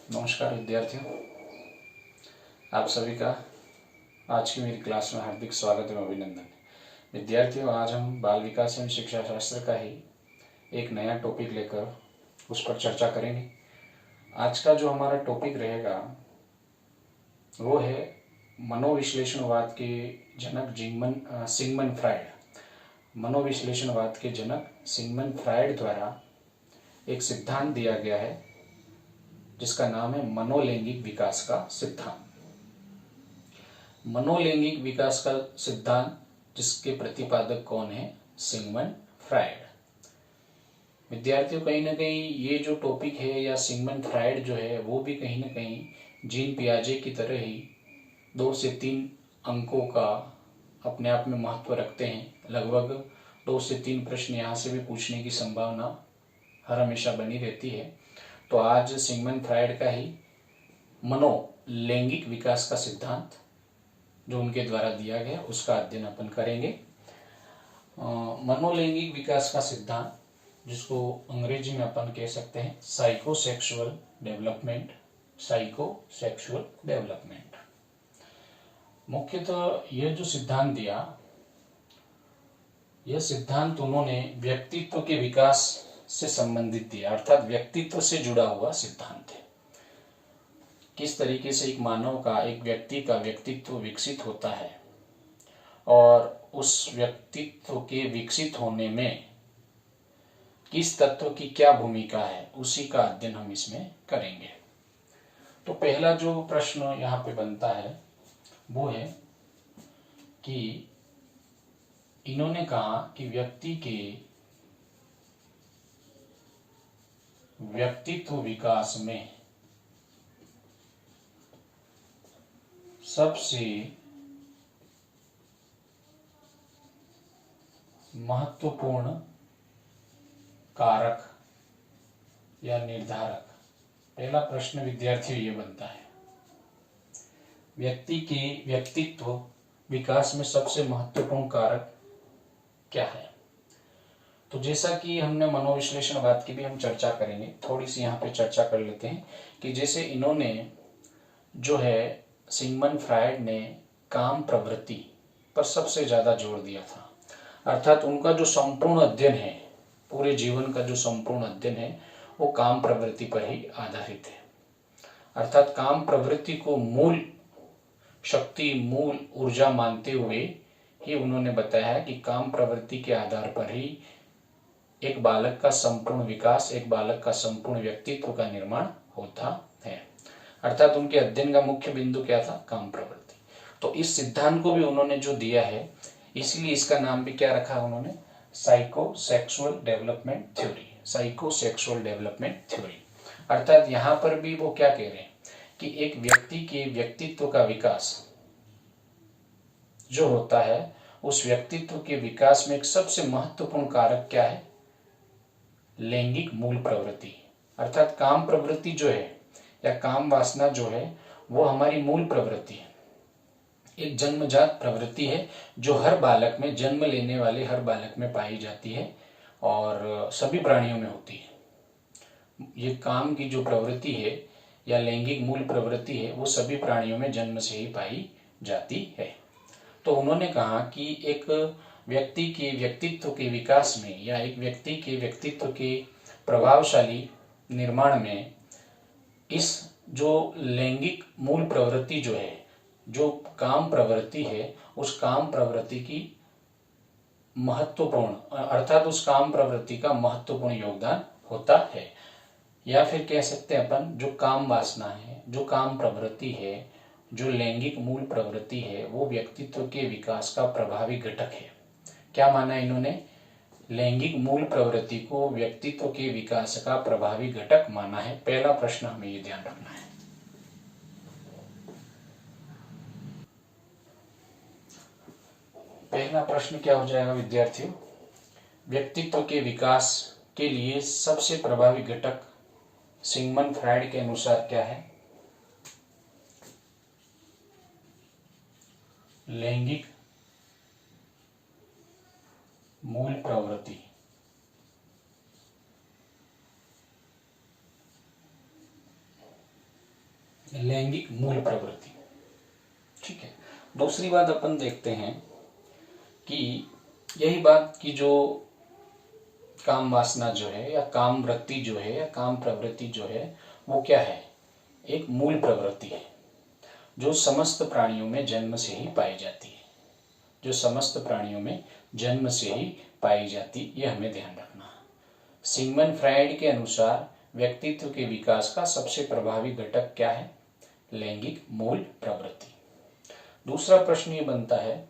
नमस्कार विद्यार्थियों, आप सभी का आज की मेरी क्लास में हार्दिक स्वागत एवं अभिनंदन। विद्यार्थियों, आज हम बाल विकास एवं शिक्षा शास्त्र का ही एक नया टॉपिक लेकर उस पर चर्चा करेंगे। आज का जो हमारा टॉपिक रहेगा वो है मनोविश्लेषणवाद के जनक सिगमंड फ्रायड। मनोविश्लेषणवाद के जनक सिगमंड फ्रायड द्वारा एक सिद्धांत दिया गया है जिसका नाम है मनोलैंगिक विकास का सिद्धांत। मनोलैंगिक विकास का सिद्धांत जिसके प्रतिपादक कौन है? Sigmund Freud. विद्यार्थियों, कहीं ना कहीं ये जो टॉपिक है या सिगमंड फ्रायड जो है वो भी कहीं ना कहीं जीन पियाजे की तरह ही 2 से 3 अंकों का अपने आप में महत्व रखते हैं। लगभग 2 से 3 प्रश्न यहाँ से भी पूछने की संभावना हर हमेशा बनी रहती है। तो आज सिगमंड फ्रायड का ही मनोलैंगिक विकास का सिद्धांत जो उनके द्वारा दिया गया उसका अध्ययन अपन करेंगे। मनोलैंगिक विकास का सिद्धांत जिसको अंग्रेजी में अपन कह सकते हैं साइकोसेक्सुअल डेवलपमेंट। मुख्यतः यह जो सिद्धांत दिया, यह सिद्धांत उन्होंने व्यक्तित्व के विकास से संबंधित दिया, अर्थात व्यक्तित्व से जुड़ा हुआ सिद्धांत है। किस तरीके से एक मानव का, एक व्यक्ति का व्यक्तित्व विकसित होता है और उस व्यक्तित्व के विकसित होने में किस तत्व की क्या भूमिका है, उसी का अध्ययन हम इसमें करेंगे। तो पहला जो प्रश्न यहाँ पे बनता है वो है कि इन्होंने कहा कि व्यक्ति के व्यक्तित्व विकास में सबसे महत्वपूर्ण कारक या निर्धारक, पहला प्रश्न विद्यार्थियों ये बनता है, व्यक्ति के व्यक्तित्व विकास में सबसे महत्वपूर्ण कारक क्या है? तो जैसा कि हमने मनोविश्लेषणवाद की भी हम चर्चा करेंगे, थोड़ी सी यहाँ पे चर्चा कर लेते हैं कि जैसे इन्होंने जो है सिगमंड फ्रायड ने काम प्रवृत्ति पर सबसे ज्यादा जोर दिया था, अर्थात उनका जो संपूर्ण अध्ययन है, पूरे जीवन का जो संपूर्ण अध्ययन है वो काम प्रवृत्ति पर ही आधारित है। अर्थात काम प्रवृत्ति को मूल शक्ति, मूल ऊर्जा मानते हुए ही उन्होंने बताया कि काम प्रवृत्ति के आधार पर ही एक बालक का संपूर्ण विकास, एक बालक का संपूर्ण व्यक्तित्व का निर्माण होता है। अर्थात उनके अध्ययन का मुख्य बिंदु क्या था? काम प्रवृत्ति। तो इस सिद्धांत को भी उन्होंने जो दिया है, इसलिए इसका नाम भी क्या रखा उन्होंने? Psychosexual development theory. Psychosexual development theory. अर्थात यहां पर भी वो क्या कह रहे हैं कि एक व्यक्ति के व्यक्तित्व का विकास जो होता है, उस व्यक्तित्व के विकास में एक सबसे महत्वपूर्ण कारक क्या है? लैंगिक मूल प्रवृत्ति। अर्थात काम प्रवृत्ति जो है या काम वासना जो है वो हमारी मूल प्रवृत्ति है, एक जन्मजात प्रवृत्ति है जो हर बालक में, जन्म लेने वाले हर बालक में पाई जाती है और सभी प्राणियों में होती है। ये काम की जो प्रवृत्ति है या लैंगिक मूल प्रवृत्ति है वो सभी प्राणियों में जन्म से ही पाई जाती है। तो उन्होंने कहा कि एक व्यक्ति के व्यक्तित्व के विकास में या एक व्यक्ति के व्यक्तित्व के प्रभावशाली निर्माण में इस जो लैंगिक मूल प्रवृत्ति जो है, जो काम प्रवृत्ति है, उस काम प्रवृत्ति की महत्वपूर्ण, अर्थात उस काम प्रवृत्ति का महत्वपूर्ण योगदान होता है। या फिर कह सकते हैं अपन जो काम वासना है, जो काम प्रवृत्ति है, जो लैंगिक मूल प्रवृत्ति है वो व्यक्तित्व के विकास का प्रभावी घटक है। क्या माना इन्होंने? लैंगिक मूल प्रवृत्ति को व्यक्तित्व के विकास का प्रभावी घटक माना है। पहला प्रश्न हमें ये ध्यान रखना है। पहला प्रश्न क्या हो जाएगा विद्यार्थियों? व्यक्तित्व के विकास के लिए सबसे प्रभावी घटक सिगमंड फ्रायड के अनुसार क्या है? लैंगिक मूल प्रवृत्ति। लैंगिक मूल प्रवृत्ति। ठीक है, दूसरी बात अपन देखते हैं कि यही बात की जो काम वासना जो है या काम वृत्ति जो है या काम प्रवृत्ति जो है वो क्या है, एक मूल प्रवृत्ति है जो समस्त प्राणियों में जन्म से ही पाई जाती है, जो समस्त प्राणियों में जन्म से ही पाई जाती, ये हमें ध्यान रखना है। सिगमंड फ्राइड के अनुसार व्यक्तित्व के विकास का सबसे प्रभावी घटक क्या है, लैंगिक मूल प्रवृत्ति। दूसरा प्रश्न ये बनता है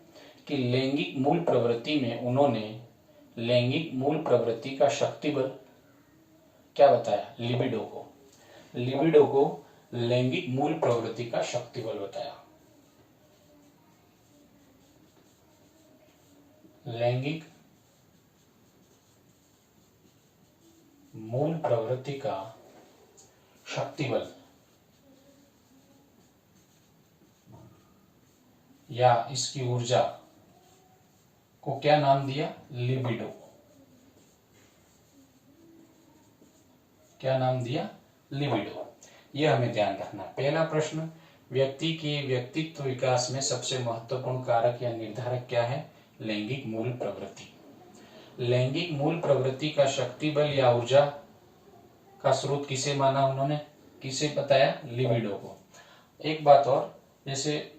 कि लैंगिक मूल प्रवृत्ति में उन्होंने लैंगिक मूल प्रवृत्ति का शक्ति बल क्या बताया, लिबिडो को। लिबिडो को लैंगिक मूल प्रवृत्ति का शक्ति बल बताया। लैंगिक मूल प्रवृत्ति का शक्ति बल या इसकी ऊर्जा को क्या नाम दिया, लिबिडो। क्या नाम दिया, लिबिडो। यह हमें ध्यान रखना। पहला प्रश्न, व्यक्ति के व्यक्तित्व विकास में सबसे महत्वपूर्ण कारक या निर्धारक क्या है, लैंगिक मूल प्रवृत्ति। लैंगिक मूल प्रवृत्ति का शक्ति बल या ऊर्जा का स्रोत किसे माना उन्होंने, किसे बताया, लिबिडो को। एक बात और, जैसे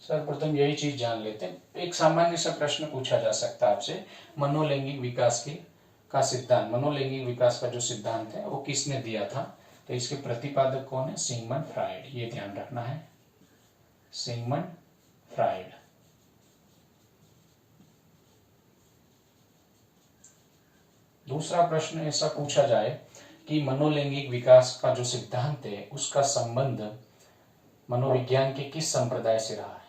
सर्वप्रथम यही चीज जान लेते हैं, एक सामान्य सा प्रश्न पूछा जा सकता है आपसे, मनोलैंगिक विकास का सिद्धांत, मनोलैंगिक विकास का जो सिद्धांत है वो किसने दिया था, तो इसके प्रतिपादक कौन है, सिगमंड फ्राइड। ये ध्यान रखना है, सिगमंड फ्राइड। दूसरा प्रश्न ऐसा पूछा जाए कि मनोलैंगिक विकास का जो सिद्धांत है उसका संबंध मनोविज्ञान के किस संप्रदाय से रहा है।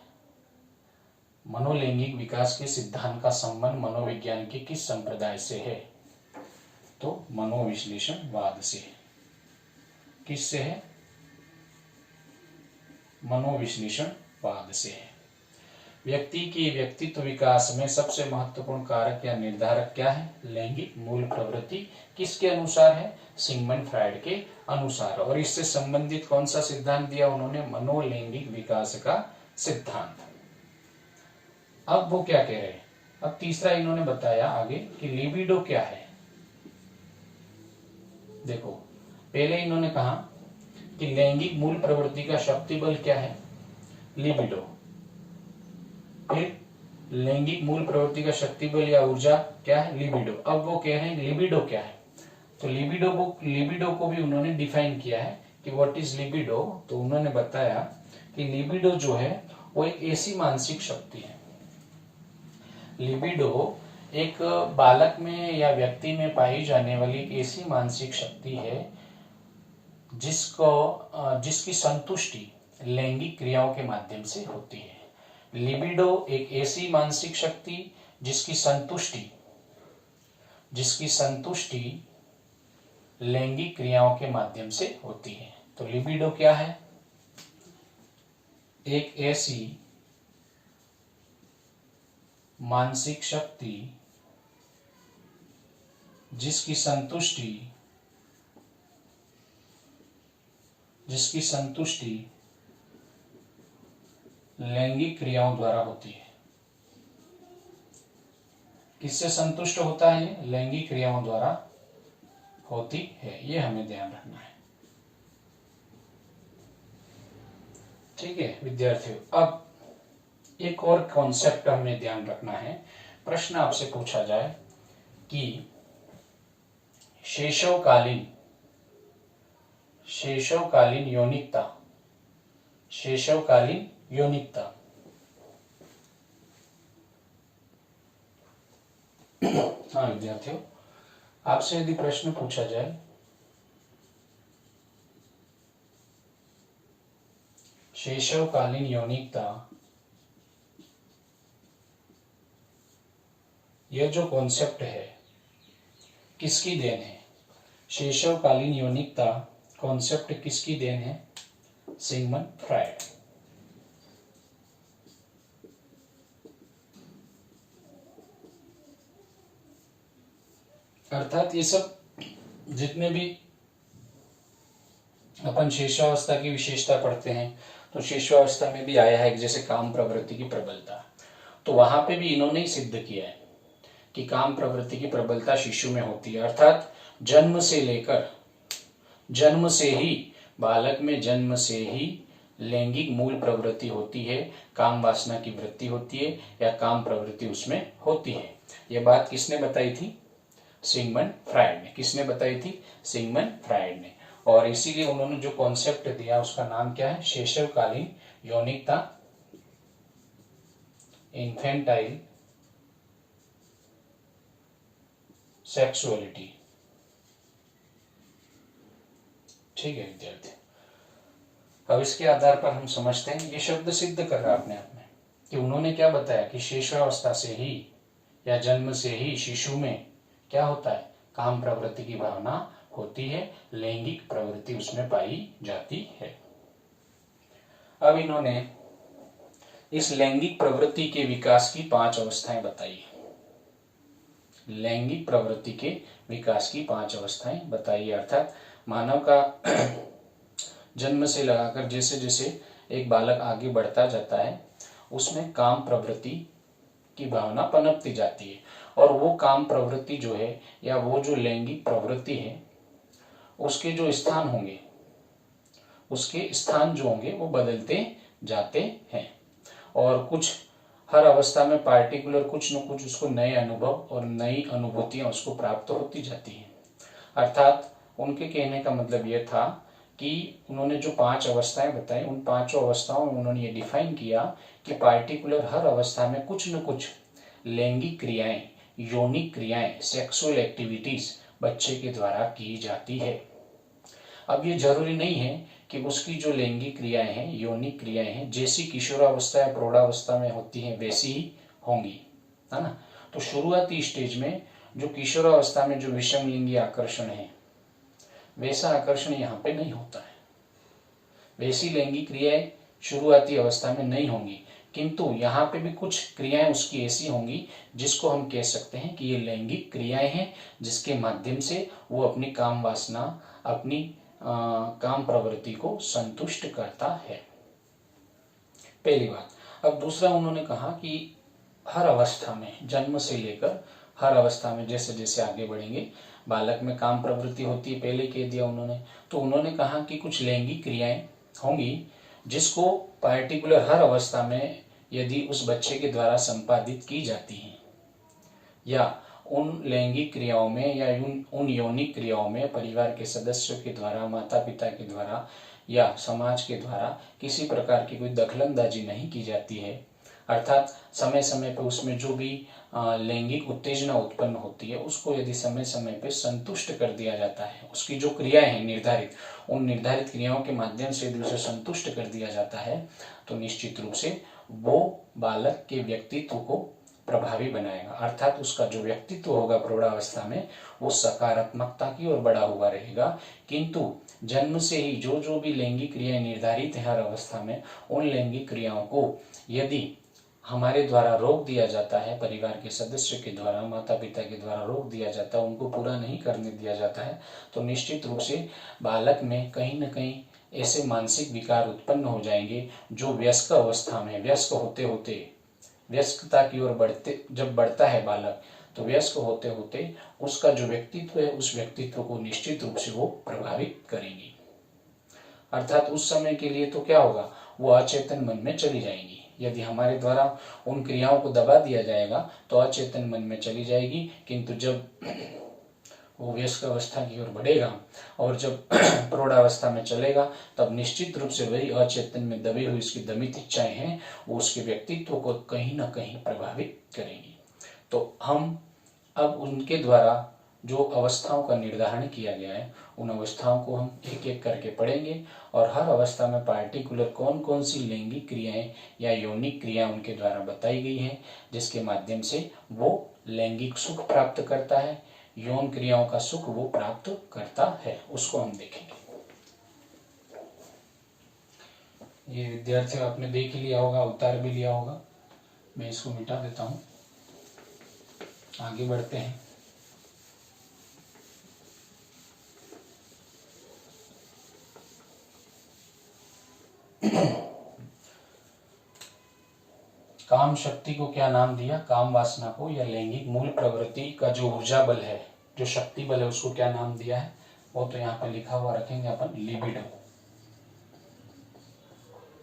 मनोलैंगिक विकास के सिद्धांत का संबंध मनोविज्ञान के किस संप्रदाय से है, तो मनोविश्लेषणवाद से है। किससे है, मनोविश्लेषणवाद से है। व्यक्ति के व्यक्तित्व विकास में सबसे महत्वपूर्ण कारक या निर्धारक क्या है, लैंगिक मूल प्रवृत्ति। किसके अनुसार है, सिगमंड फ्राइड के अनुसार। और इससे संबंधित कौन सा सिद्धांत दिया उन्होंने, मनोलैंगिक विकास का सिद्धांत। अब वो क्या कह रहे हैं, अब तीसरा इन्होंने बताया आगे कि लिबिडो क्या है। देखो, पहले इन्होंने कहा कि लैंगिक मूल प्रवृत्ति का शक्ति बल क्या है, लिबिडो। फिर लैंगिक मूल प्रवृत्ति का शक्ति बल या ऊर्जा क्या है, लिबिडो। अब वो कह रहे हैं लिबिडो क्या है, तो लिबिडो को भी उन्होंने डिफाइन किया है कि व्हाट इज लिबिडो। तो उन्होंने बताया कि लिबिडो जो है वो एक ऐसी मानसिक शक्ति है, लिबिडो एक बालक में या व्यक्ति में पाई जाने वाली एक ऐसी मानसिक शक्ति है जिसकी संतुष्टि लैंगिक क्रियाओं के माध्यम से होती है। लिबिडो एक ऐसी मानसिक शक्ति जिसकी संतुष्टि लैंगिक क्रियाओं के माध्यम से होती है। तो लिबिडो क्या है, एक ऐसी मानसिक शक्ति जिसकी संतुष्टि लैंगिक क्रियाओं द्वारा होती है। किससे संतुष्ट होता है, लैंगिक क्रियाओं द्वारा होती है। ये हमें ध्यान रखना है। ठीक है विद्यार्थियों, अब एक और कॉन्सेप्ट हमें ध्यान रखना है। प्रश्न आपसे पूछा जाए कि शैशवकालीन यौनिकता हाँ विद्यार्थियों, आपसे यदि प्रश्न पूछा जाए शैशवकालीन यौनिकता, यह जो कॉन्सेप्ट है किसकी देन है, शैशवकालीन यौनिकता कॉन्सेप्ट किसकी देन है, सिगमंड फ्राइड। अर्थात ये सब जितने भी अपन शिशुअवस्था की विशेषता पढ़ते हैं, तो शिशुअवस्था में भी आया है कि जैसे काम प्रवृत्ति की प्रबलता, तो वहां पे भी इन्होंने ही सिद्ध किया है कि काम प्रवृत्ति की प्रबलता शिशु में होती है। अर्थात जन्म से लेकर, जन्म से ही, बालक में जन्म से ही लैंगिक मूल प्रवृत्ति होती है, काम वासना की वृत्ति होती है या काम प्रवृत्ति उसमें होती है। यह बात किसने बताई थी? सिगमंड फ्रायड ने। किसने बताई थी? सिगमंड फ्रायड ने। और इसीलिए उन्होंने जो कॉन्सेप्ट दिया उसका नाम क्या है? शैशवकालीन यौनिकता, इन्फेंटाइल सेक्सुअलिटी। ठीक है विद्यार्थी, अब इसके आधार पर हम समझते हैं, ये शब्द सिद्ध कर रहा है अपने आप में कि उन्होंने क्या बताया कि शिशुअवस्था से ही या जन्म से ही शिशु में क्या होता है? काम प्रवृत्ति की भावना होती है, लैंगिक प्रवृत्ति उसमें पाई जाती है। अब इन्होंने इस लैंगिक प्रवृत्ति के विकास की 5 अवस्थाएं बताई। लैंगिक प्रवृत्ति के विकास की 5 अवस्थाएं बताई, अर्थात मानव का जन्म से लगाकर जैसे जैसे एक बालक आगे बढ़ता जाता है उसमें काम प्रवृत्ति की भावना पनपती जाती है, और वो काम प्रवृत्ति जो है या वो जो लैंगिक प्रवृत्ति है उसके जो स्थान होंगे, उसके स्थान जो होंगे वो बदलते जाते हैं, और कुछ हर अवस्था में पार्टिकुलर कुछ न कुछ उसको नए अनुभव और नई अनुभूतियां उसको प्राप्त होती जाती हैं। अर्थात उनके कहने का मतलब यह था कि उन्होंने जो 5 अवस्थाएं बताई, उन 5 अवस्थाओं में उन्होंने ये डिफाइन किया कि पार्टिकुलर हर अवस्था में कुछ न कुछ लैंगिक क्रियाएं, यौनिक क्रियाएं, सेक्सुअल एक्टिविटीज बच्चे के द्वारा की जाती है। अब ये जरूरी नहीं है कि उसकी जो लैंगिक क्रियाएं हैं, यौनिक क्रियाएं हैं, जैसी किशोरावस्था या प्रौढ़ावस्था में होती हैं वैसी ही होंगी, है ना। तो शुरुआती स्टेज में जो किशोरावस्था में जो विषम लिंगी आकर्षण है वैसा आकर्षण यहाँ पे नहीं होता है, वैसी लैंगिक क्रियाएं शुरुआती अवस्था में नहीं होंगी, किंतु यहाँ पे भी कुछ क्रियाएं उसकी ऐसी होंगी जिसको हम कह सकते हैं कि ये लैंगिक क्रियाएं हैं, जिसके माध्यम से वो अपनी काम वासना, अपनी काम प्रवृत्ति को संतुष्ट करता है। पहली बात। अब दूसरा उन्होंने कहा कि हर अवस्था में, जन्म से लेकर हर अवस्था में जैसे जैसे आगे बढ़ेंगे बालक में काम प्रवृत्ति होती है, पहले कह दिया उन्होंने। तो उन्होंने कहा कि कुछ लैंगिक क्रियाएं होंगी जिसको पार्टिकुलर हर अवस्था में यदि उस बच्चे के द्वारा संपादित की जाती हैं, या उन लैंगिक क्रियाओं में या उन यौनिक क्रियाओं में परिवार के सदस्यों के द्वारा, माता पिता के द्वारा या समाज के द्वारा किसी प्रकार की कोई दखलंदाजी नहीं की जाती है, अर्थात समय समय पर उसमें जो भी लैंगिक उत्तेजना उत्पन्न होती है उसको यदि समय समय पर संतुष्ट कर दिया जाता है, उसकी जो क्रियाएं हैं निर्धारित, उन निर्धारित क्रियाओं के माध्यम से यदि उसे संतुष्ट कर दिया जाता है तो निश्चित रूप से वो बालक के व्यक्तित्व को प्रभावी बनाएगा, अर्थात उसका जो व्यक्तित्व होगा प्रौढ़ावस्था में वो सकारात्मकता की ओर बढ़ा हुआ रहेगा। किंतु जन्म से ही जो जो भी लैंगिक क्रियाएं निर्धारित है हर अवस्था में, उन लैंगिक क्रियाओं को यदि हमारे द्वारा रोक दिया जाता है, परिवार के सदस्य के द्वारा, माता पिता के द्वारा रोक दिया जाता है, उनको पूरा नहीं करने दिया जाता है, तो निश्चित रूप से बालक में कहीं न कहीं ऐसे मानसिक विकार उत्पन्न हो जाएंगे जो वयस्क अवस्था में, वयस्क होते होते, वयस्कता की ओर जब बढ़ता है बालक, तो वयस्क होते होते उसका जो व्यक्तित्व है उस व्यक्तित्व को निश्चित रूप से वो प्रभावित करेंगी, अर्थात उस समय के लिए तो क्या होगा, वो अचेतन मन में चली जाएंगी। यदि हमारे द्वारा उन क्रियाओं को दबा दिया जाएगा तो अचेतन मन में चली जाएगी, किंतु जब वो वयस्क अवस्था की ओर बढ़ेगा और जब प्रौढ़ावस्था में चलेगा तब निश्चित रूप से वही अचेतन में दबी हुई उसकी दमित इच्छाएं हैं वो उसके व्यक्तित्व को कहीं ना कहीं प्रभावित करेंगी। तो हम अब उनके द्वारा जो अवस्थाओं का निर्धारण किया गया है उन अवस्थाओं को हम एक एक करके पढ़ेंगे, और हर अवस्था में पार्टिकुलर कौन कौन सी लैंगिक क्रियाएं या यौनिक क्रियाएं उनके द्वारा बताई गई हैं जिसके माध्यम से वो लैंगिक सुख प्राप्त करता है, यौन क्रियाओं का सुख वो प्राप्त करता है, उसको हम देखेंगे। ये विद्यार्थियों आपने देख ही लिया होगा, उतार भी लिया होगा, मैं इसको मिटा देता हूं, आगे बढ़ते हैं। काम शक्ति को क्या नाम दिया, काम वासना को या लैंगिक मूल प्रवृत्ति का जो ऊर्जा बल है, जो शक्ति बल है, उसको क्या नाम दिया है, वो तो यहाँ पे लिखा हुआ रखेंगे अपन, लिबिडो।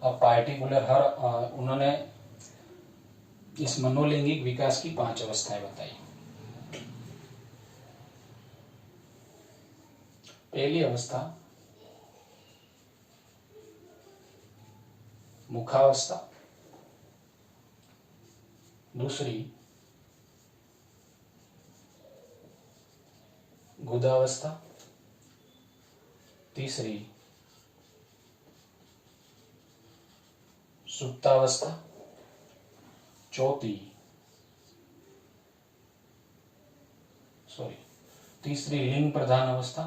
अब पार्टिकुलर उन्होंने इस मनोलैंगिक विकास की 5 अवस्थाएं बताई। पहली अवस्था मुखावस्था, दूसरी गुदावस्था, तीसरी सुप्तावस्था, तीसरी लिंग प्रधान अवस्था,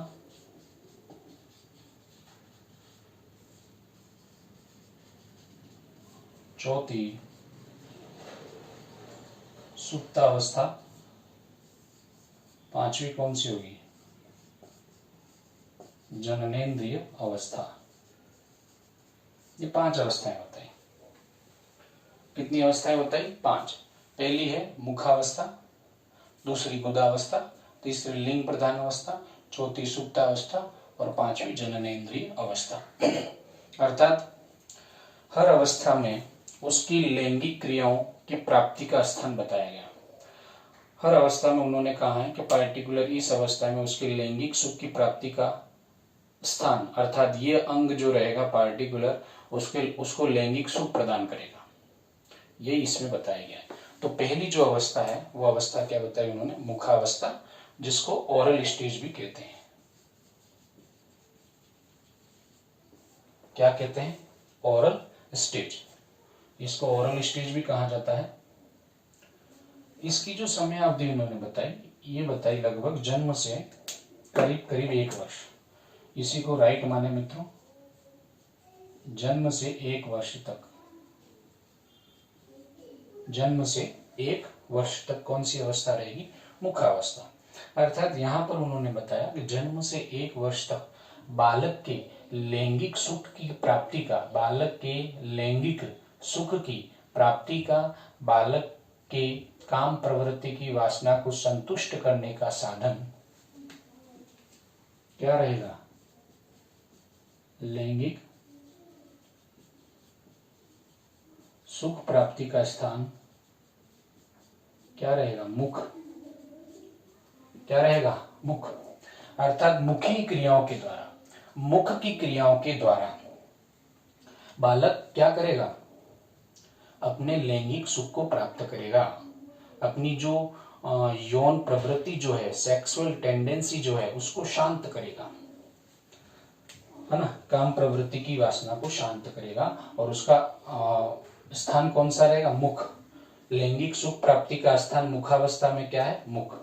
चौथी सुप्तावस्था, पांचवी कौन सी होगी, जननेन्द्रिय अवस्था। ये 5 अवस्थाएं बताई। कितनी अवस्थाएं बताई, 5। पहली है मुखावस्था, दूसरी गुदावस्था, तीसरी लिंग प्रधान अवस्था, चौथी सुप्तावस्था और पांचवी जननेन्द्रिय अवस्था। अर्थात हर अवस्था में उसकी लैंगिक क्रियाओं की प्राप्ति का स्थान बताया गया। हर अवस्था में उन्होंने कहा है कि पार्टिकुलर इस अवस्था में उसके लैंगिक सुख की प्राप्ति का स्थान, अर्थात ये अंग जो रहेगा पार्टिकुलर, उसको लैंगिक सुख प्रदान करेगा, ये इसमें बताया गया है। तो पहली जो अवस्था है वो अवस्था क्या बताई उन्होंने, मुखावस्था, जिसको ओरल स्टेज भी कहते हैं। क्या कहते हैं, ओरल स्टेज। इसको ओरल स्टेज भी कहा जाता है। इसकी जो समय अवधि उन्होंने बताई, ये बताई लगभग जन्म से करीब करीब 1 वर्ष। इसी को राइट माने मित्रों, जन्म से 1 वर्ष तक, जन्म से 1 वर्ष तक कौन सी अवस्था रहेगी, मुखावस्था। अर्थात यहां पर उन्होंने बताया कि जन्म से 1 वर्ष तक बालक के लैंगिक सुख की प्राप्ति का, बालक के लैंगिक सुख की प्राप्ति का, बालक के काम प्रवृत्ति की वासना को संतुष्ट करने का साधन क्या रहेगा, लैंगिक सुख प्राप्ति का स्थान क्या रहेगा, मुख। क्या रहेगा, मुख। अर्थात मुखी क्रियाओं के द्वारा, मुख की क्रियाओं के द्वारा बालक क्या करेगा, अपने लैंगिक सुख को प्राप्त करेगा, अपनी जो यौन प्रवृत्ति जो है, सेक्सुअल टेंडेंसी जो है, उसको शांत करेगा, है ना, काम प्रवृत्ति की वासना को शांत करेगा। और उसका स्थान कौन सा रहेगा, मुख। लैंगिक सुख प्राप्ति का स्थान मुखावस्था में क्या है, मुख।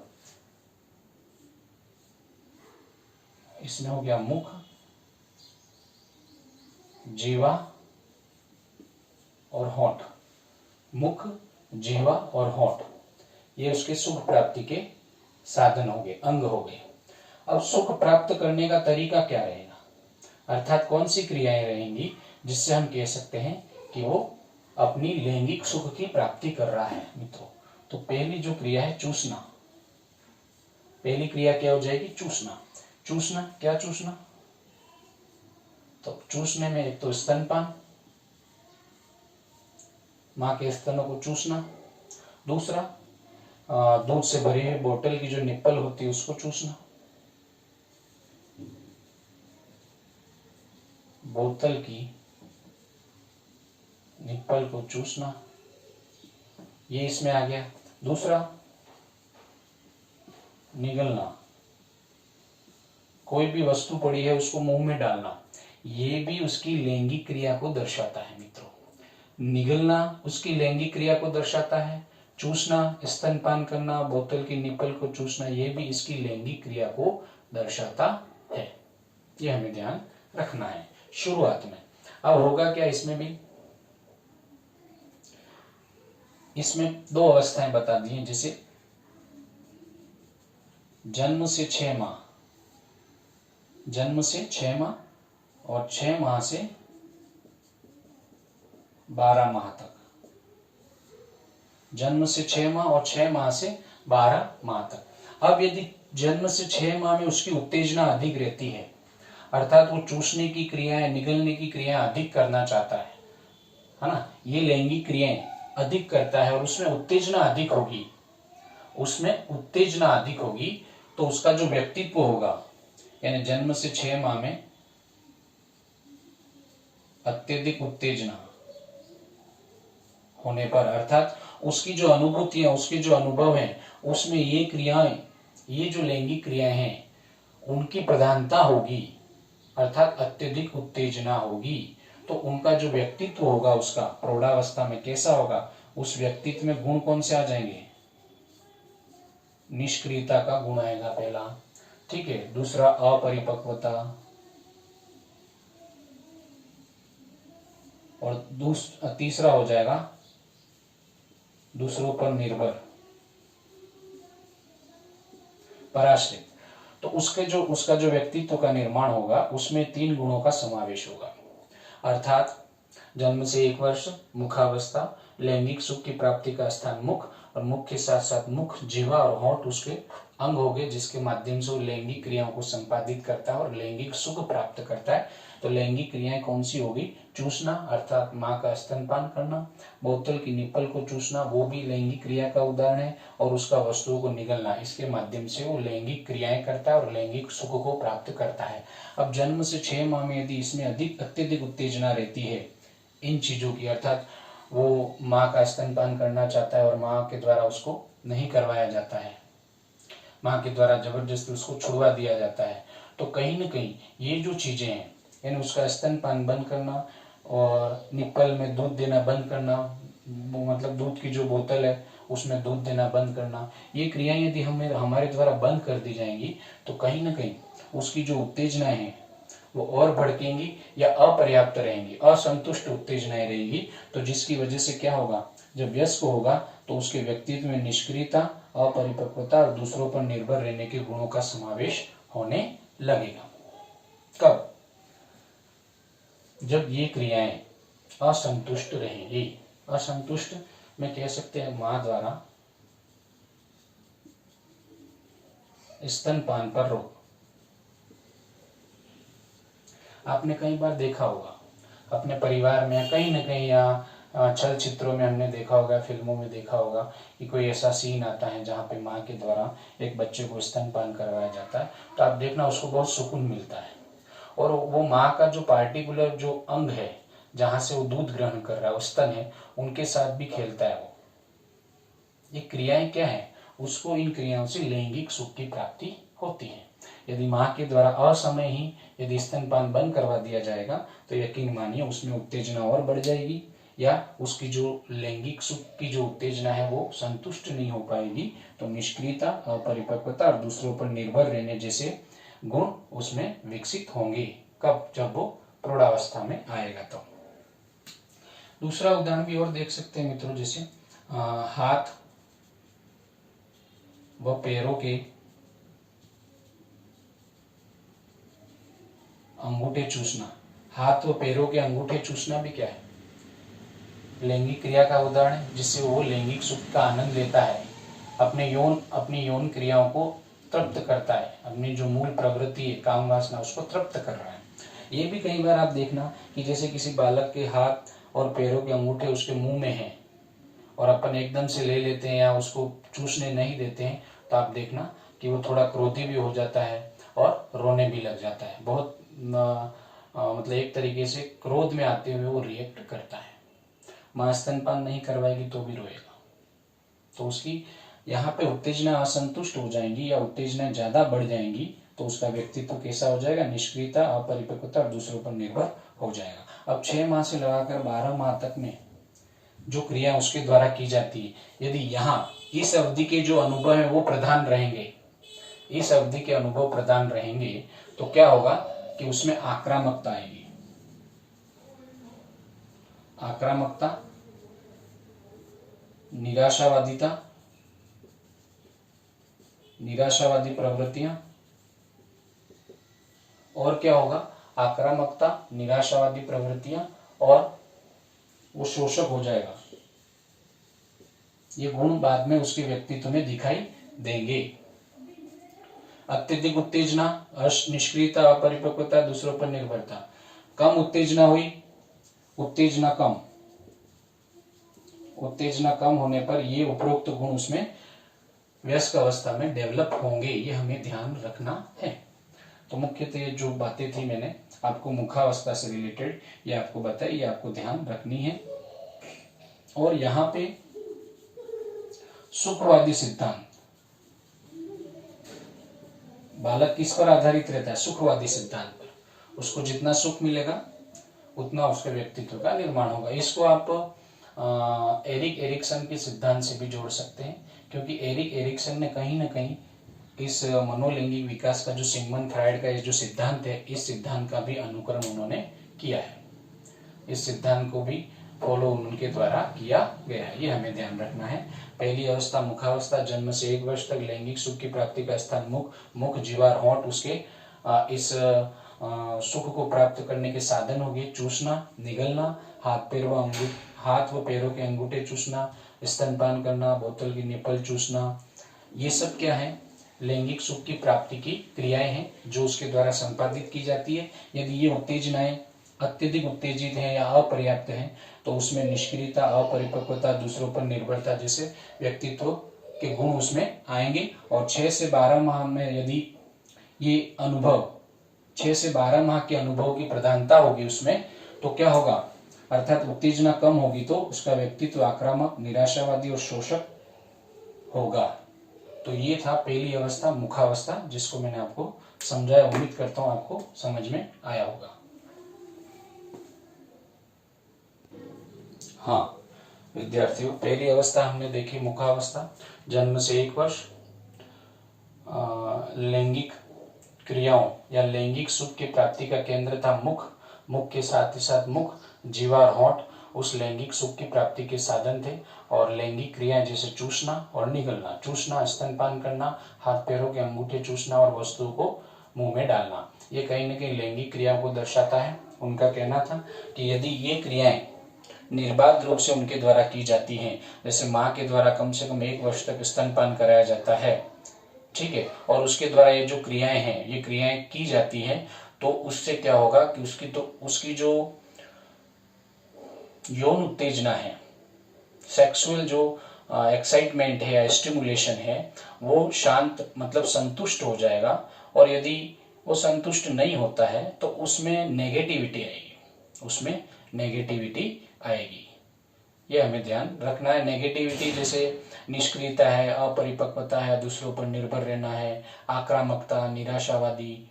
इसमें हो गया मुख, जीवा और होठ। मुख, जीवा और होठ, ये उसके सुख प्राप्ति के साधन हो गए, अंग हो गए। अब सुख प्राप्त करने का तरीका क्या रहेगा, अर्थात कौन सी क्रियाएं रहेंगी जिससे हम कह सकते हैं कि वो अपनी लैंगिक सुख की प्राप्ति कर रहा है मित्रों। तो पहली जो क्रिया है चूसना, पहली क्रिया क्या हो जाएगी, चूसना। चूसना, क्या चूसना, तो चूसने में एक तो स्तनपान, मां के स्तनों को चूसना। दूसरा दूध से भरी हुई बोतल की जो निप्पल होती है उसको चूसना, बोतल की निप्पल को चूसना, ये इसमें आ गया। दूसरा निगलना, कोई भी वस्तु पड़ी है उसको मुंह में डालना, ये भी उसकी लैंगिक क्रिया को दर्शाता है मित्रों। निगलना उसकी लैंगिक क्रिया को दर्शाता है, चूसना, स्तनपान करना, बोतल की निप्पल को चूसना, ये भी इसकी लैंगिक क्रिया को दर्शाता है। ये हमें ध्यान रखना है शुरुआत में। अब होगा क्या इसमें भी, इसमें 2 अवस्थाएं बता दी हैं, जैसे जन्म से 6 माह, जन्म से 6 माह और 6 माह से 12 माह तक, जन्म से 6 माह और 6 माह से 12 माह तक। अब यदि जन्म से 6 माह में उसकी उत्तेजना अधिक रहती है, अर्थात वो चूसने की क्रियाएं, निगलने की क्रियाएं अधिक करना चाहता है ना, ये लैंगिक क्रियाएं अधिक करता है और उसमें उत्तेजना अधिक होगी, उसमें उत्तेजना अधिक होगी, तो उसका जो व्यक्तित्व होगा, यानी जन्म से 6 माह में अत्यधिक उत्तेजना होने पर, अर्थात उसकी जो अनुभूतियां, उसके जो अनुभव हैं, उसमें ये क्रियाएं, ये जो लैंगिक क्रियाएं हैं, उनकी प्रधानता होगी, अर्थात अत्यधिक उत्तेजना होगी, तो उनका जो व्यक्तित्व होगा उसका प्रौढ़ावस्था में कैसा होगा, उस व्यक्तित्व में गुण कौन से आ जाएंगे, निष्क्रियता का गुण आएगा पहला, ठीक है। दूसरा अपरिपक्वता, और तीसरा हो जाएगा दूसरों पर निर्भर, पराश्रित। तो उसका जो व्यक्तित्व का निर्माण होगा उसमें 3 गुणों का समावेश होगा, अर्थात जन्म से 1 वर्ष मुखावस्था, लैंगिक सुख की प्राप्ति का स्थान मुख, और मुख के साथ साथ मुख, जिह्वा और होंठ उसके अंग हो गए जिसके माध्यम से वो लैंगिक क्रियाओं को संपादित करता है और लैंगिक सुख प्राप्त करता है। तो लैंगिक क्रियाएं कौन सी होगी, चूसना अर्थात माँ का स्तनपान करना, बोतल की निप्पल को चूसना वो भी लैंगिक क्रिया का उदाहरण है, और उसका वस्तुओं को निगलना, इसके माध्यम से वो लैंगिक क्रियाएं करता है और लैंगिक सुख को प्राप्त करता है। अब जन्म से 6 माह में यदि इसमें अत्यधिक उत्तेजना रहती है इन चीजों की, अर्थात वो माँ का स्तनपान करना चाहता है और माँ के द्वारा उसको नहीं करवाया जाता है, माँ के द्वारा जबरदस्ती उसको छुड़वा दिया जाता है, तो कहीं ना कहीं ये जो चीजें हैं, यानी उसका स्तनपान बंद करना और निप्पल में दूध देना बंद करना, मतलब दूध की जो बोतल है उसमें दूध देना बंद करना, ये क्रियाएं यदि हमारे द्वारा बंद कर दी जाएंगी तो कहीं ना कहीं उसकी जो उत्तेजनाएं हैं वो और भड़केंगी या अपर्याप्त रहेंगी, असंतुष्ट उत्तेजनाएं रहेंगी, तो जिसकी वजह से क्या होगा, जब वयस्क होगा तो उसके व्यक्तित्व में निष्क्रियता, अपरिपक्वता और दूसरों पर निर्भर रहने के गुणों का समावेश होने लगेगा। कब, जब ये क्रियाएं असंतुष्ट रहेंगी, असंतुष्ट में कह सकते हैं मां द्वारा स्तनपान पर रोक। आपने कई बार देखा होगा अपने परिवार में, कहीं ना कहीं या चलचित्रों में हमने देखा होगा, फिल्मों में देखा होगा कि कोई ऐसा सीन आता है जहाँ पे माँ के द्वारा एक बच्चे को स्तनपान करवाया जाता है, तो आप देखना उसको बहुत सुकून मिलता है, और वो माँ का जो पार्टिकुलर जो अंग है जहाँ से वो दूध ग्रहण कर रहा है, वो स्तन है, उनके साथ भी खेलता है वो। ये क्रियाएं क्या है, उसको इन क्रियाओं से लैंगिक सुख की प्राप्ति होती है। यदि माँ के द्वारा असमय ही यदि स्तनपान बंद करवा दिया जाएगा तो यकीन मानिए उसमें उत्तेजना और बढ़ जाएगी, या उसकी जो लैंगिक सुख की जो उत्तेजना है वो संतुष्ट नहीं हो पाएगी, तो निष्क्रियता, अपरिपक्वता और दूसरों पर निर्भर रहने जैसे गुण उसमें विकसित होंगे। कब, जब वो प्रौढ़ावस्था में आएगा। तो दूसरा उदाहरण भी और देख सकते हैं मित्रों, जैसे हाथ व पैरों के अंगूठे चूसना। हाथ व पैरों के अंगूठे चूसना भी क्या है, लैंगिक क्रिया का उदाहरण है, जिससे वो लैंगिक सुख का आनंद लेता है, अपनी यौन क्रियाओं को तृप्त करता है, अपनी जो मूल प्रवृत्ति है काम वासना उसको तृप्त कर रहा है। ये भी कई बार आप देखना कि जैसे किसी बालक के हाथ और पैरों के अंगूठे उसके मुंह में हैं और अपन एकदम से ले लेते हैं या उसको चूसने नहीं देते हैं, तो आप देखना कि वो थोड़ा क्रोधी भी हो जाता है और रोने भी लग जाता है, बहुत मतलब एक तरीके से क्रोध में आते हुए वो रिएक्ट करता है। माँ स्तनपान नहीं करवाएगी तो भी रोएगा, तो उसकी यहाँ पे उत्तेजना असंतुष्ट हो जाएंगी या उत्तेजना ज्यादा बढ़ जाएंगी, तो उसका व्यक्तित्व कैसा हो जाएगा, निष्क्रियता, अपरिपक्वता और दूसरों पर निर्भर हो जाएगा। अब 6 माह से लगाकर 12 माह तक में जो क्रिया उसके द्वारा की जाती है, यदि यहाँ इस अवधि के जो अनुभव है वो प्रधान रहेंगे, इस अवधि के अनुभव प्रधान रहेंगे, तो क्या होगा कि उसमें आक्रामकता आएगी। आक्रामकता, निराशावादिता, निराशावादी प्रवृत्तियां, और क्या होगा, आक्रामकता, निराशावादी प्रवृत्तियां, और वो शोषक हो जाएगा, ये गुण बाद में उसके व्यक्तित्व में दिखाई देंगे। अत्यधिक उत्तेजना, निष्क्रियता, अपरिपक्वता, दूसरों पर निर्भरता। कम उत्तेजना हुई, उत्तेजना कम होने पर ये उपरोक्त गुण उसमें वयस्क अवस्था में डेवलप होंगे, ये हमें ध्यान रखना है। तो मुख्यतः ये जो बातें थी मैंने आपको मुखावस्था से रिलेटेड ये आपको बताई, ये आपको ध्यान रखनी है। और यहाँ पे सुखवादी सिद्धांत, बालक किस पर आधारित रहता है? सुखवादी सिद्धांत पर। उसको जितना सुख मिलेगा उतना उसके व्यक्तित्व का निर्माण होगा। इसको आप एरिक एरिक्सन के सिद्धांत से भी जोड़ सकते हैं, क्योंकि एरिक एरिक्सन ने कहीं ना कहीं इस मनोलैंगिक विकास का जो सिगमंड फ्रायड का ये जो सिद्धांत है, इस सिद्धांत का भी अनुकरण उन्होंने किया है। इस सिद्धांत को भी फॉलो उनके द्वारा किया गया है, ये हमें ध्यान रखना है। पहली अवस्था मुखावस्था, जन्म से 1 वर्ष तक लैंगिक सुख की प्राप्ति का स्थान मुख, जीवार, होंठ उसके इस सुख को प्राप्त करने के साधन हो गए। चूसना, निगलना, हाथ व पैरों के अंगूठे चूसना, स्तनपान करना, बोतल की निपल चूसना, ये सब क्या है? लैंगिक सुख की प्राप्ति की क्रियाएं हैं जो उसके द्वारा संपादित की जाती है। यदि ये उत्तेजनाएं अत्यधिक उत्तेजित है या अपर्याप्त है तो उसमें निष्क्रियता, अपरिपक्वता, दूसरों पर निर्भरता जैसे व्यक्तित्व के गुण उसमें आएंगे। और 6 से 12 माह में यदि ये अनुभव 6 से 12 माह के अनुभव की प्रधानता होगी उसमें, तो क्या होगा? अर्थात उत्तेजना कम होगी तो उसका व्यक्तित्व आक्रामक, निराशावादी और शोषक होगा। तो ये था पहली अवस्था मुखावस्था, जिसको मैंने आपको समझाया। उम्मीद करता हूं आपको समझ में आया होगा। हाँ विद्यार्थियों, पहली अवस्था हमने देखी मुखावस्था, जन्म से 1 वर्ष, लैंगिक क्रियाओं या लैंगिक सुख की प्राप्ति का केंद्र था मुख के साथ ही साथ मुख, जीवार, होंठ उस लैंगिक सुख की प्राप्ति के साधन थे। और लैंगिक क्रियाएं जैसे चूसना और निगलना, चूसना, स्तनपान करना, हाथ पैरों के अंगूठे चूसना और वस्तुओं को मुंह में डालना, ये कहीं न कहीं लैंगिक क्रियाओं को दर्शाता है। उनका कहना था कि यदि ये क्रियाएं निर्बाध रूप से उनके द्वारा की जाती हैं, जैसे माँ के द्वारा कम से कम 1 वर्ष तक स्तनपान कराया जाता है, ठीक है, और उसके द्वारा ये जो क्रियाएं हैं ये क्रियाएं की जाती हैं, तो उससे क्या होगा कि उसकी जो यौन उत्तेजना है, सेक्सुअल जो एक्साइटमेंट है या स्टिमुलेशन है, वो शांत मतलब संतुष्ट हो जाएगा। और यदि वो संतुष्ट नहीं होता है तो उसमें नेगेटिविटी आएगी, ये हमें ध्यान रखना है। नेगेटिविटी जैसे निष्क्रियता है, अपरिपक्वता है, दूसरों पर निर्भर रहना है, आक्रामकता, निराशावादी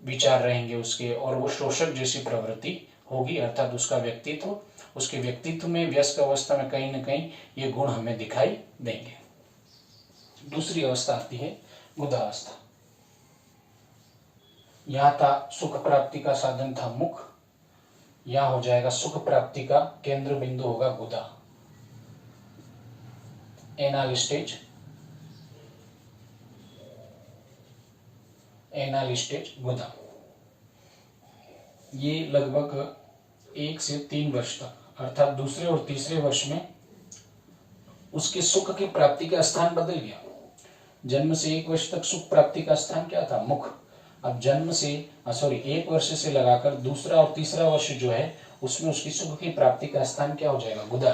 विचार रहेंगे उसके, और वो शोषक जैसी प्रवृत्ति होगी। अर्थात उसके व्यक्तित्व में व्यस्क अवस्था में कहीं न कहीं ये गुण हमें दिखाई देंगे। दूसरी अवस्था आती है गुदावस्था। यहाँ था सुख प्राप्ति का साधन था मुख, यहाँ हो जाएगा सुख प्राप्ति का केंद्र बिंदु होगा गुदा, एनाल स्टेज गुदा। ये लगभग 1 से 3 वर्ष तक, अर्थात दूसरे और तीसरे वर्ष में उसके सुख की प्राप्ति का स्थान बदल गया। जन्म से 1 वर्ष तक सुख प्राप्ति का स्थान क्या था? मुख। अब 1 वर्ष से लगाकर दूसरा और तीसरा वर्ष जो है उसमें उसकी सुख की प्राप्ति का स्थान क्या हो जाएगा? गुदा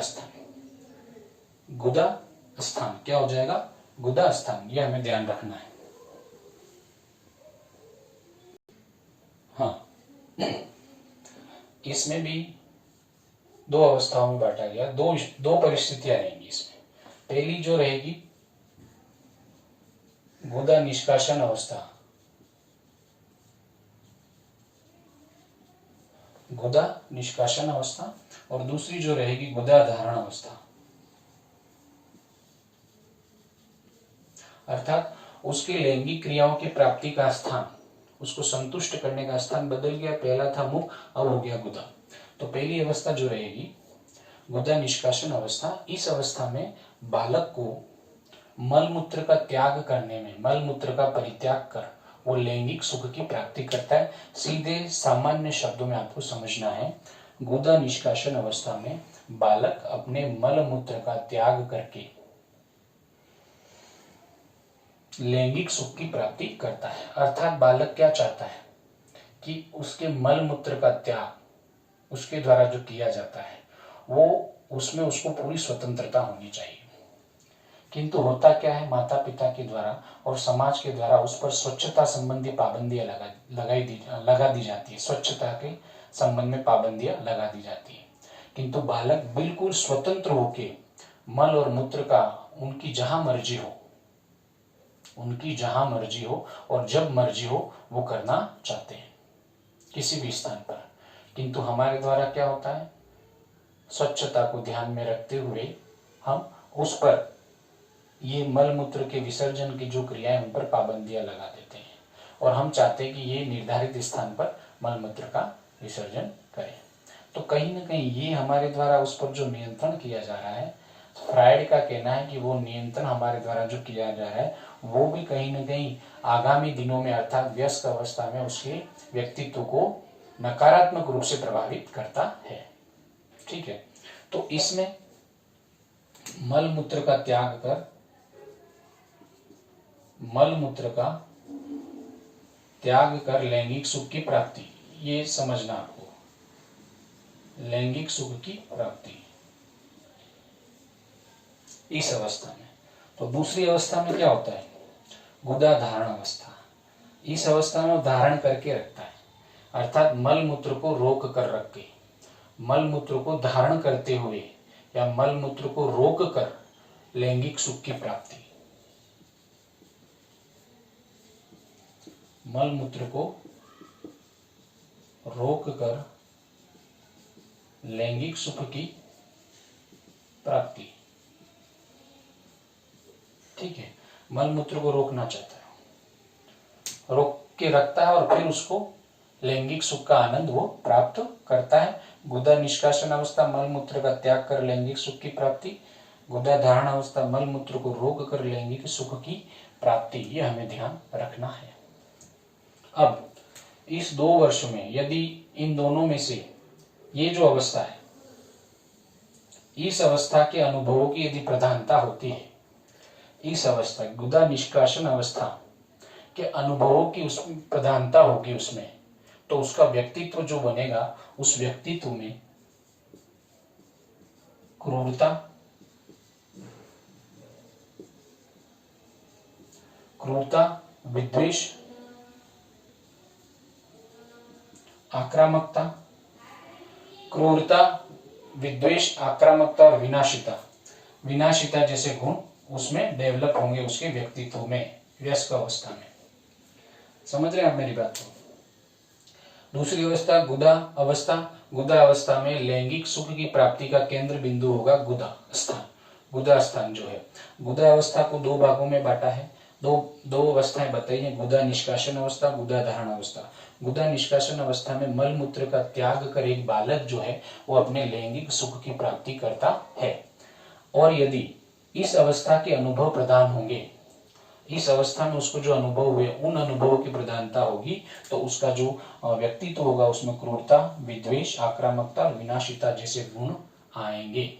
स्थान क्या हो जाएगा? गुदा स्थान। यह हमें ध्यान रखना है। हाँ, इसमें भी 2 अवस्थाओं में बांटा गया, दो परिस्थितियां रहेंगी इसमें। पहली जो रहेगी गुदा निष्कासन अवस्था, और दूसरी जो रहेगी गुदा धारण अवस्था। अर्थात उसके लैंगिक क्रियाओं की प्राप्ति का स्थान, उसको संतुष्ट करने का स्थान बदल गया। पहला था मुख, अब हो गया गुदा। तो पहली अवस्था जो रहेगी गुदा निष्कासन अवस्था, इस अवस्था में बालक को मलमूत्र का त्याग करने में, मलमूत्र का परित्याग कर वो लैंगिक सुख की प्राप्ति करता है। सीधे सामान्य शब्दों में आपको समझना है, गुदा निष्कासन अवस्था में बालक अपने मलमूत्र का त्याग करके लैंगिक सुख की प्राप्ति करता है। अर्थात बालक क्या चाहता है कि उसके मल मूत्र का त्याग उसके द्वारा जो किया जाता है वो उसमें उसको पूरी स्वतंत्रता होनी चाहिए। किंतु होता क्या है, माता पिता के द्वारा और समाज के द्वारा उस पर स्वच्छता संबंधी पाबंदियां लगा दी जाती है। स्वच्छता के संबंध में पाबंदियां लगा दी जाती है। किंतु बालक बिल्कुल स्वतंत्र होके मल और मूत्र का उनकी जहां मर्जी हो और जब मर्जी हो वो करना चाहते हैं किसी भी स्थान पर। किंतु हमारे द्वारा क्या होता है, स्वच्छता को ध्यान में रखते हुए हम उस पर ये मल मूत्र के विसर्जन की जो क्रियाएं उन पर पाबंदियां लगा देते हैं और हम चाहते हैं कि ये निर्धारित स्थान पर मल मूत्र का विसर्जन करें। तो कहीं ना कहीं ये हमारे द्वारा उस पर जो नियंत्रण किया जा रहा है, फ्रायड का कहना है कि वो नियंत्रण हमारे द्वारा जो किया जा रहा है वो भी कहीं ना कहीं आगामी दिनों में अर्थात वयस्क अवस्था में उसके व्यक्तित्व को नकारात्मक रूप से प्रभावित करता है। ठीक है, तो इसमें मल मूत्र का त्याग कर लैंगिक सुख की प्राप्ति, ये समझना आपको, लैंगिक सुख की प्राप्ति इस अवस्था में। तो दूसरी अवस्था में क्या होता है, गुदा धारण अवस्था। इस अवस्था में धारण करके रखता है, अर्थात मल मूत्र को रोक कर रख के, मल मूत्र को धारण करते हुए या मल मूत्र को रोक कर लैंगिक सुख की प्राप्ति, मल मूत्र को रोक कर लैंगिक सुख की प्राप्ति। ठीक है, मल मूत्र को रोकना चाहता है, रोक के रखता है और फिर उसको लैंगिक सुख का आनंद वो प्राप्त करता है। गुदा निष्कासन अवस्था, मल मूत्र का त्याग कर लैंगिक सुख की प्राप्ति। गुदा धारण अवस्था, मल मूत्र को रोक कर लैंगिक सुख की प्राप्ति, ये हमें ध्यान रखना है। अब इस 2 वर्ष में यदि इन दोनों में से ये जो अवस्था है, इस अवस्था के अनुभवों की यदि प्रधानता होती है, इस अवस्था गुदा निष्कासन अवस्था के अनुभवों की उसमें प्रधानता होगी उसमें, तो उसका व्यक्तित्व जो बनेगा उस व्यक्तित्व में क्रूरता, विद्वेष, आक्रामकता, और विनाशिता जैसे गुण उसमें डेवलप होंगे उसके व्यक्तित्व में वयस्क अवस्था में। समझ रहे हैं आप मेरी बात को? दूसरी अवस्था गुदा अवस्था में लैंगिक सुख की प्राप्ति का केंद्र बिंदु होगा गुदा स्थान जो है। गुदा अवस्था को 2 भागों में बांटा है, दो अवस्थाएं बताई हैं, गुदा निष्कासन अवस्था, गुदा धारण अवस्था। गुदा निष्कासन अवस्था में मल मूत्र का त्याग कर एक बालक जो है वो अपने लैंगिक सुख की प्राप्ति करता है। और यदि इस अवस्था के अनुभव प्रदान होंगे, इस अवस्था में उसको जो अनुभव हुए उन अनुभवों की प्रधानता होगी, तो उसका जो व्यक्तित्व होगा उसमें क्रूरता, विद्वेष, आक्रामकता और विनाशिता जैसे गुण आएंगे।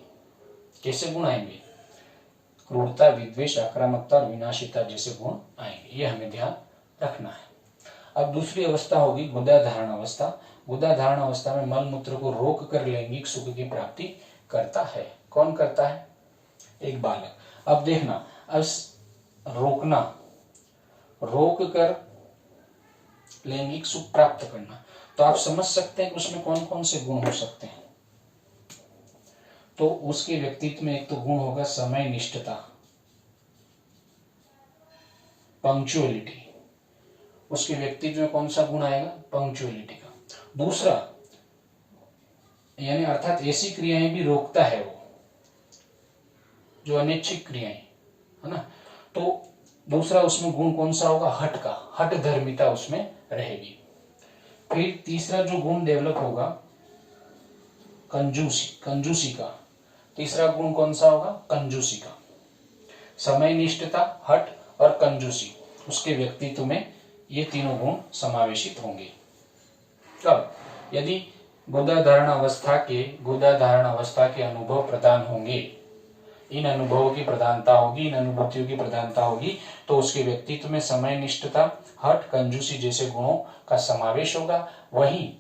कैसे गुण आएंगे? क्रूरता, विद्वेष, आक्रामकता और विनाशिता जैसे गुण आएंगे, ये हमें ध्यान रखना है। अब दूसरी अवस्था होगी गुदा धारण अवस्था। गुदा धारण अवस्था में मल मूत्र को रोक कर लैंगिक सुख की प्राप्ति करता है। कौन करता है? एक बालक। अब देखना, अब रोक कर लैंगिक सुख प्राप्त करना, तो आप समझ सकते हैं कि उसमें कौन कौन से गुण हो सकते हैं। तो उसके व्यक्तित्व में एक तो गुण होगा समय निष्ठता, पंक्चुअलिटी। उसके व्यक्तित्व में कौन सा गुण आएगा? पंक्चुअलिटी का। दूसरा, यानी अर्थात ऐसी क्रियाएं भी रोकता है वो, जो अनैच्छिक क्रियाएं है ना। तो दूसरा उसमें गुण कौन सा होगा? हठ का, हठ धर्मिता उसमें रहेगी। फिर तीसरा जो गुण डेवलप होगा कंजूसी का। तीसरा गुण कौन सा होगा? कंजूसी का। समय निष्ठता, हठ और कंजूसी, उसके व्यक्तित्व में ये तीनों गुण समावेशित होंगे। कब? यदि गुदा धारण अवस्था के अनुभव प्रदान होंगे, इन अनुभवों की प्रधानता होगी, इन अनुभूतियों की प्रधानता होगी, तो उसके व्यक्तित्व में समय निष्ठता, हठ, कंजूसी जैसे गुणों का समावेश होगा। वहीं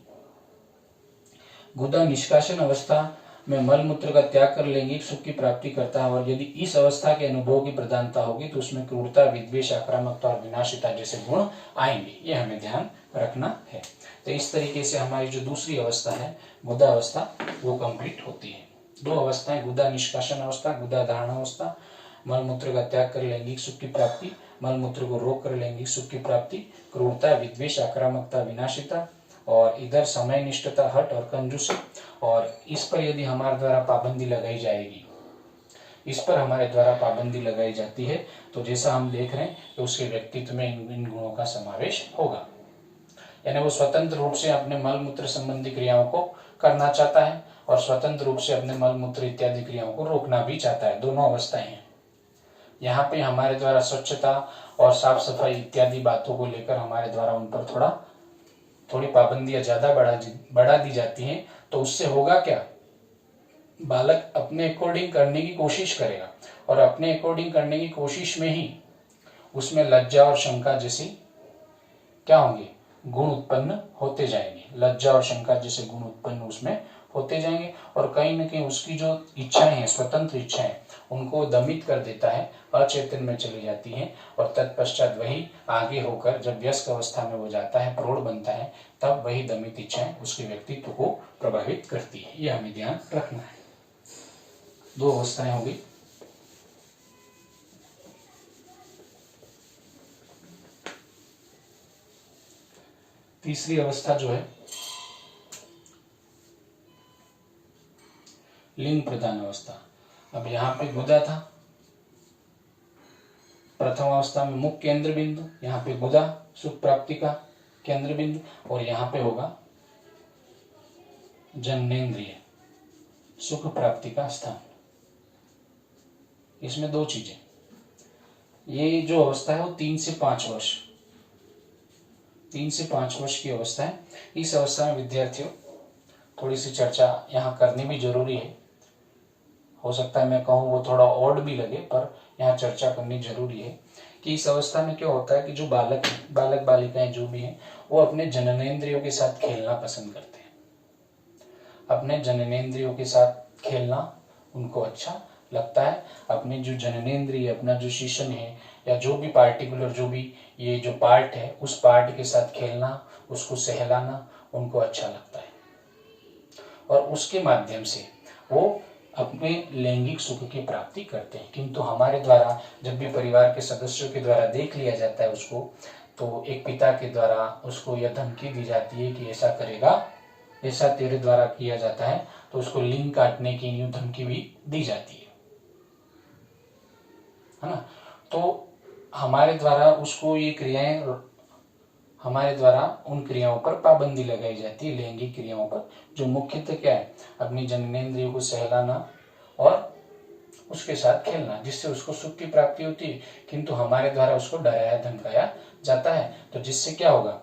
गुदा निष्कासन अवस्था में मल मूत्र का त्याग कर लैंगिक सुख की प्राप्ति करता है, और यदि इस अवस्था के अनुभव की प्रधानता होगी तो उसमें क्रूरता, विद्वेष, आक्रामकता और विनाशिता जैसे गुण आएंगे। ये हमें ध्यान रखना है। तो इस तरीके से हमारी जो दूसरी अवस्था है गुदा अवस्था, वो कंप्लीट होती है। दो अवस्थाएं, गुदा निष्कासन अवस्था, गुदा धारण अवस्था। मल मूत्र का त्याग कर लैंगिक सुख की प्राप्ति, मल मूत्र को रोक कर लैंगिक सुख की प्राप्ति, क्रूरता, विद्वेष, आक्रामकता, विनाशिता, और इधर समय निष्ठता, हट और कंजूसी। और इस पर यदि हमारे द्वारा पाबंदी लगाई जाएगी, इस पर हमारे द्वारा पाबंदी लगाई जाती है, तो जैसा हम देख रहे हैं कि उसके व्यक्तित्व में इन गुणों का समावेश होगा। यानी वो स्वतंत्र रूप से अपने मल मूत्र संबंधी क्रियाओं को करना चाहता है और स्वतंत्र रूप से अपने मल मूत्र इत्यादि क्रियाओं को रोकना भी चाहता है। दोनों अवस्थाएं हैं। यहाँ पे हमारे द्वारा स्वच्छता और साफ सफाई इत्यादि बातों को लेकर हमारे द्वारा उन पर थोड़ी पाबंदियां ज्यादा बढ़ा दी जाती हैं, तो उससे होगा क्या, बालक अपने अकॉर्डिंग करने की कोशिश करेगा, और अपने अकॉर्डिंग करने की कोशिश में ही उसमें लज्जा और शंका जैसी क्या होंगे, गुण उत्पन्न होते जाएंगे। लज्जा और शंका जैसे गुण उत्पन्न उसमें होते जाएंगे, और कहीं न कहीं उसकी जो इच्छाएं हैं, स्वतंत्र इच्छाएं, उनको दमित कर देता है, अचेतन में चली जाती हैं, और तत्पश्चात वही आगे होकर जब व्यस्क अवस्था में वो जाता है, प्रौढ़ बनता है, तब वही दमित इच्छाएं उसके व्यक्तित्व को प्रभावित करती है। ये हमें ध्यान रखना है। दो अवस्थाएं होगी। तीसरी अवस्था जो है लिंग प्रधान अवस्था। अब यहाँ पे गुदा था, प्रथम अवस्था में मुख केंद्र बिंदु, यहाँ पे गुदा सुख प्राप्ति का केंद्र बिंदु, और यहाँ पे होगा जननेन्द्रिय सुख प्राप्ति का स्थान। इसमें दो चीजें, ये जो अवस्था है वो 3 से 5 वर्ष, 3 से 5 वर्ष की अवस्था है। इस अवस्था में विद्यार्थियों थोड़ी सी चर्चा यहाँ करनी भी जरूरी है। हो सकता है मैं कहूँ वो थोड़ा ऑड भी लगे, पर यहाँ चर्चा करनी जरूरी है कि इस अवस्था में क्या होता है कि जो बालक बालिकाएं जो भी हैं, वो अपने जननेंद्रियों के साथ खेलना पसंद करते हैं। अपने जननेंद्रियों के साथ खेलना उनको अच्छा लगता है। अपने जो जननेंद्रिय, अपना जो शिशन है, या जो भी पार्टिकुलर जो भी ये जो पार्ट है, उस पार्ट के साथ खेलना, उसको सहलाना उनको अच्छा लगता है, और उसके माध्यम से वो अपने लैंगिक सुख की प्राप्ति करते हैं। किंतु हमारे द्वारा जब भी परिवार के सदस्यों के द्वारा देख लिया जाता है उसको, तो एक पिता के द्वारा उसको यह धमकी दी जाती है कि ऐसा करेगा, ऐसा तेरे द्वारा किया जाता है, तो उसको लिंग काटने की यूं धमकी भी दी जाती है ना। तो हमारे द्वारा उसको ये क्रियाएं, हमारे द्वारा उन क्रियाओं पर पाबंदी लगाई जाती है, लैंगिक क्रियाओं पर, जो मुख्यतः क्या है, अपनी जननेंद्रियों को सहलाना और उसके साथ खेलना, जिससे उसको सुख की प्राप्ति होती है। किंतु हमारे द्वारा उसको डराया धमकाया जाता है, तो जिससे क्या होगा,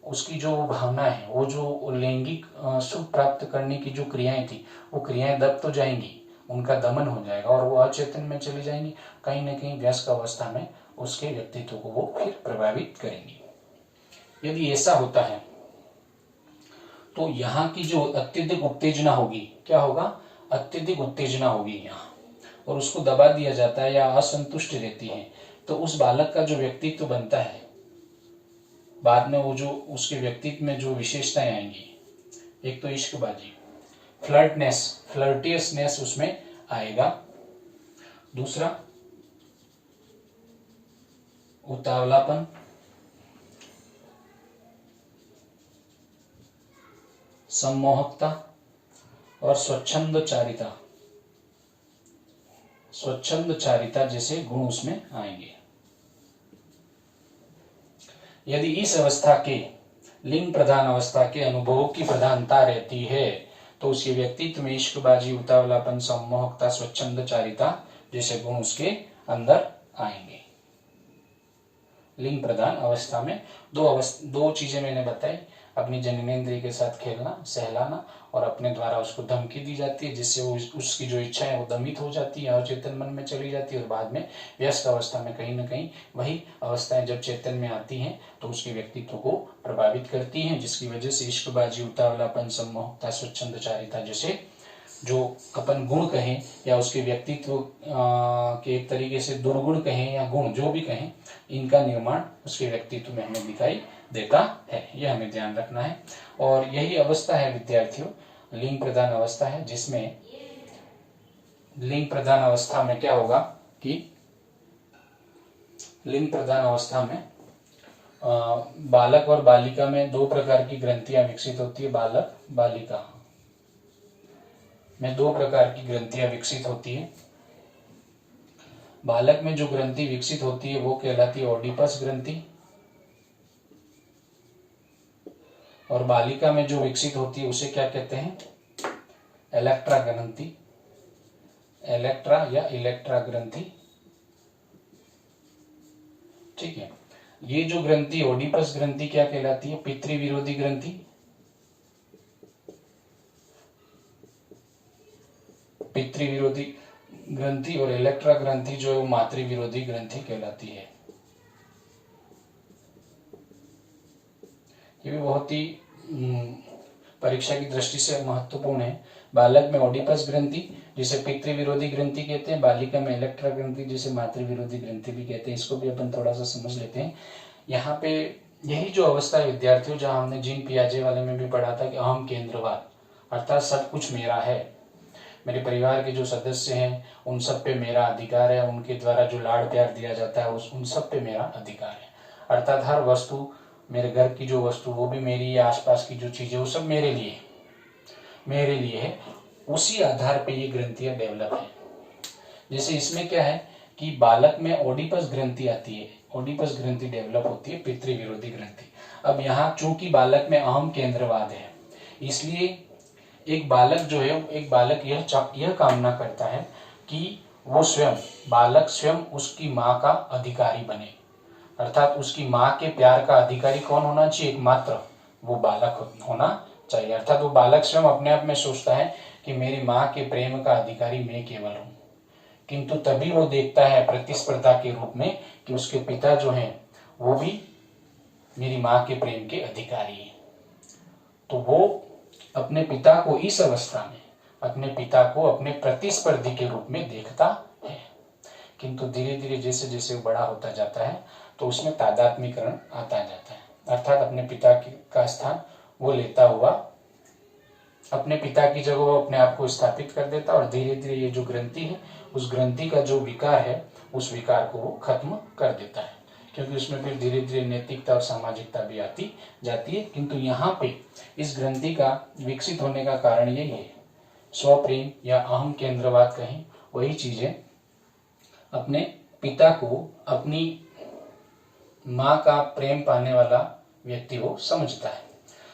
उसकी जो भावना है, वो जो लैंगिक सुख प्राप्त करने की जो क्रियाएं थी, वो क्रियाएं दब तो जाएंगी, उनका दमन हो जाएगा, और वो अचेतन में चली जाएंगी। कहीं ना कहीं वयस्क अवस्था में उसके व्यक्तित्व को वो फिर प्रभावित करेंगी। यदि ऐसा होता है तो यहाँ की जो अत्यधिक उत्तेजना होगी, क्या होगा, अत्यधिक उत्तेजना होगी यहाँ, और उसको दबा दिया जाता है या असंतुष्ट रहती है, तो उस बालक का जो व्यक्तित्व बनता है, बाद में वो जो उसके व्यक्तित्व में जो विशेषताएं आएंगी, एक तो इश्कबाजी, फ्लर्टियसनेस उसमें आएगा। दूसरा उतावलापन, सम्मोहकता, और स्वच्छंदचारिता जैसे गुण उसमें आएंगे। यदि इस अवस्था के, लिंग प्रधान अवस्था के अनुभवों की प्रधानता रहती है, तो उसके व्यक्तित्व में इश्कबाजी, उतावलापन, सम्मोहकता, स्वच्छंदचारिता जैसे गुण उसके अंदर आएंगे। लिंग प्रदान अवस्था में दो चीजें मैंने बताई, अपनी जननेंद्रिय के साथ खेलना, सहलाना, और अपने द्वारा उसको धमकी दी जाती है जिससे वो उसकी जो इच्छा है वो दमित हो जाती है, अचेतन मन में चली जाती है, और बाद में व्यस्त अवस्था में कहीं ना कहीं वही अवस्थाएं जब चेतन में आती हैं तो उसके व्यक्तित्व को प्रभावित करती हैं, जिसकी वजह से इश्कबाजी, उतावलापन, सम्मोहकता, स्वच्छंदचारिता जैसे जो अपन गुण कहें या उसके व्यक्तित्व के एक तरीके से दुर्गुण कहें या गुण जो भी कहें, इनका निर्माण उसके व्यक्तित्व में हमें दिखाई देता है, यह हमें ध्यान रखना है। और यही अवस्था है विद्यार्थियों, लिंग प्रदान अवस्था है, जिसमें लिंग प्रदान अवस्था में क्या होगा कि लिंग प्रदान अवस्था में बालक और बालिका में दो प्रकार की ग्रंथियां विकसित होती है। बालक बालिका में दो प्रकार की ग्रंथियां विकसित होती है। बालक में जो ग्रंथि विकसित होती है वो कहलाती है ओडिपस ग्रंथि, और बालिका में जो विकसित होती है उसे क्या कहते हैं? इलेक्ट्रा ग्रंथि, इलेक्ट्रा या इलेक्ट्रा ग्रंथि। ठीक है, ये जो ग्रंथि ओडिपस ग्रंथि क्या कहलाती है? पितृ विरोधी ग्रंथि, पितृ विरोधी ग्रंथि, और इलेक्ट्रा ग्रंथि जो है वो मातृ विरोधी ग्रंथि कहलाती है। ये भी बहुत ही परीक्षा की दृष्टि से महत्वपूर्ण है। बालक में ओडिपस ग्रंथि जिसे पितृ विरोधी ग्रंथि कहते हैं, बालिका में इलेक्ट्रा ग्रंथि जिसे मातृ विरोधी ग्रंथि भी कहते हैं। इसको भी अपन थोड़ा सा समझ लेते हैं। यहाँ पे यही जो अवस्था है विद्यार्थियों, जहां हमने जीन पियाजे वाले में भी पढ़ा था कि अहम केंद्रवाद, अर्थात सब कुछ मेरा है, मेरे परिवार के जो सदस्य हैं उन सब पे मेरा अधिकार है, उनके द्वारा जो लाड़ प्यार दिया जाता है उन सब पे मेरा अधिकार है, अर्थात हर वस्तु, मेरे घर की जो वस्तु वो भी मेरी है, आसपास की जो चीजें वो सब मेरे लिए है। उसी आधार पे ये ग्रंथियां डेवलप है। जैसे इसमें क्या है कि बालक में ओडिपस ग्रंथि आती है, ओडिपस ग्रंथि डेवलप होती है, पितृ विरोधी ग्रंथि। अब यहाँ चूंकि बालक में अहम केंद्रवाद है, इसलिए एक बालक जो है, एक बालक यह कामना करता है कि वो स्वयं, बालक स्वयं उसकी माँ का अधिकारी बने, अर्थात उसकी माँ के प्यार का अधिकारी कौन होना चाहिए? एकमात्र वो बालक होना चाहिए। अर्थात वो बालक स्वयं अपने आप में सोचता है कि मेरी माँ के प्रेम का अधिकारी मैं केवल हूँ, किंतु तभी वो देखता है प्रतिस्पर्धा के रूप में कि उसके पिता जो हैं वो भी मेरी माँ के प्रेम के अधिकारी हैं। तो वो अपने पिता को इस अवस्था में, अपने पिता को अपने प्रतिस्पर्धी के रूप में देखता है, किंतु धीरे धीरे जैसे जैसे वो बड़ा होता जाता है तो उसमें तादात्म्यकरण आता जाता है, अर्थात अपने पिता का स्थान वो लेता हुआ अपने पिता की जगह वो अपने आप को स्थापित कर देता है, और धीरे धीरे ये जो ग्रंथि है उस ग्रंथि का जो विकार है उस विकार को वो खत्म कर देता है, क्योंकि उसमें फिर धीरे धीरे नैतिकता और सामाजिकता भी आती जाती है। किंतु यहाँ पे इस ग्रंथि का विकसित होने का कारण यही है, स्वप्रेम या अहम केंद्रवाद कहें, वही चीजें अपने पिता को अपनी माँ का प्रेम पाने वाला व्यक्ति वो समझता है,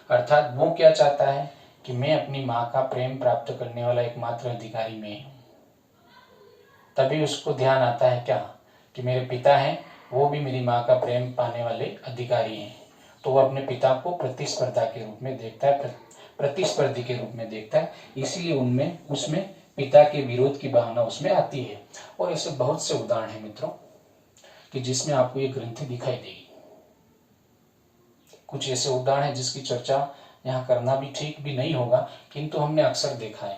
अर्थात वो क्या चाहता है कि मैं अपनी माँ का प्रेम प्राप्त करने वाला एकमात्र अधिकारी मैं हूँ। तभी उसको ध्यान आता है क्या कि मेरे पिता हैं, वो भी मेरी माँ का प्रेम पाने वाले अधिकारी हैं, तो वो अपने पिता को प्रतिस्पर्धा के रूप में देखता है, प्रतिस्पर्धी के रूप में देखता है, इसीलिए उसमें पिता के विरोध की भावना उसमें आती है। और ऐसे बहुत से उदाहरण हैं मित्रों कि जिसमें आपको ये ग्रंथि दिखाई देगी। कुछ ऐसे उदाहरण हैं जिसकी चर्चा यहाँ करना भी ठीक भी नहीं होगा, किंतु हमने अक्सर देखा है।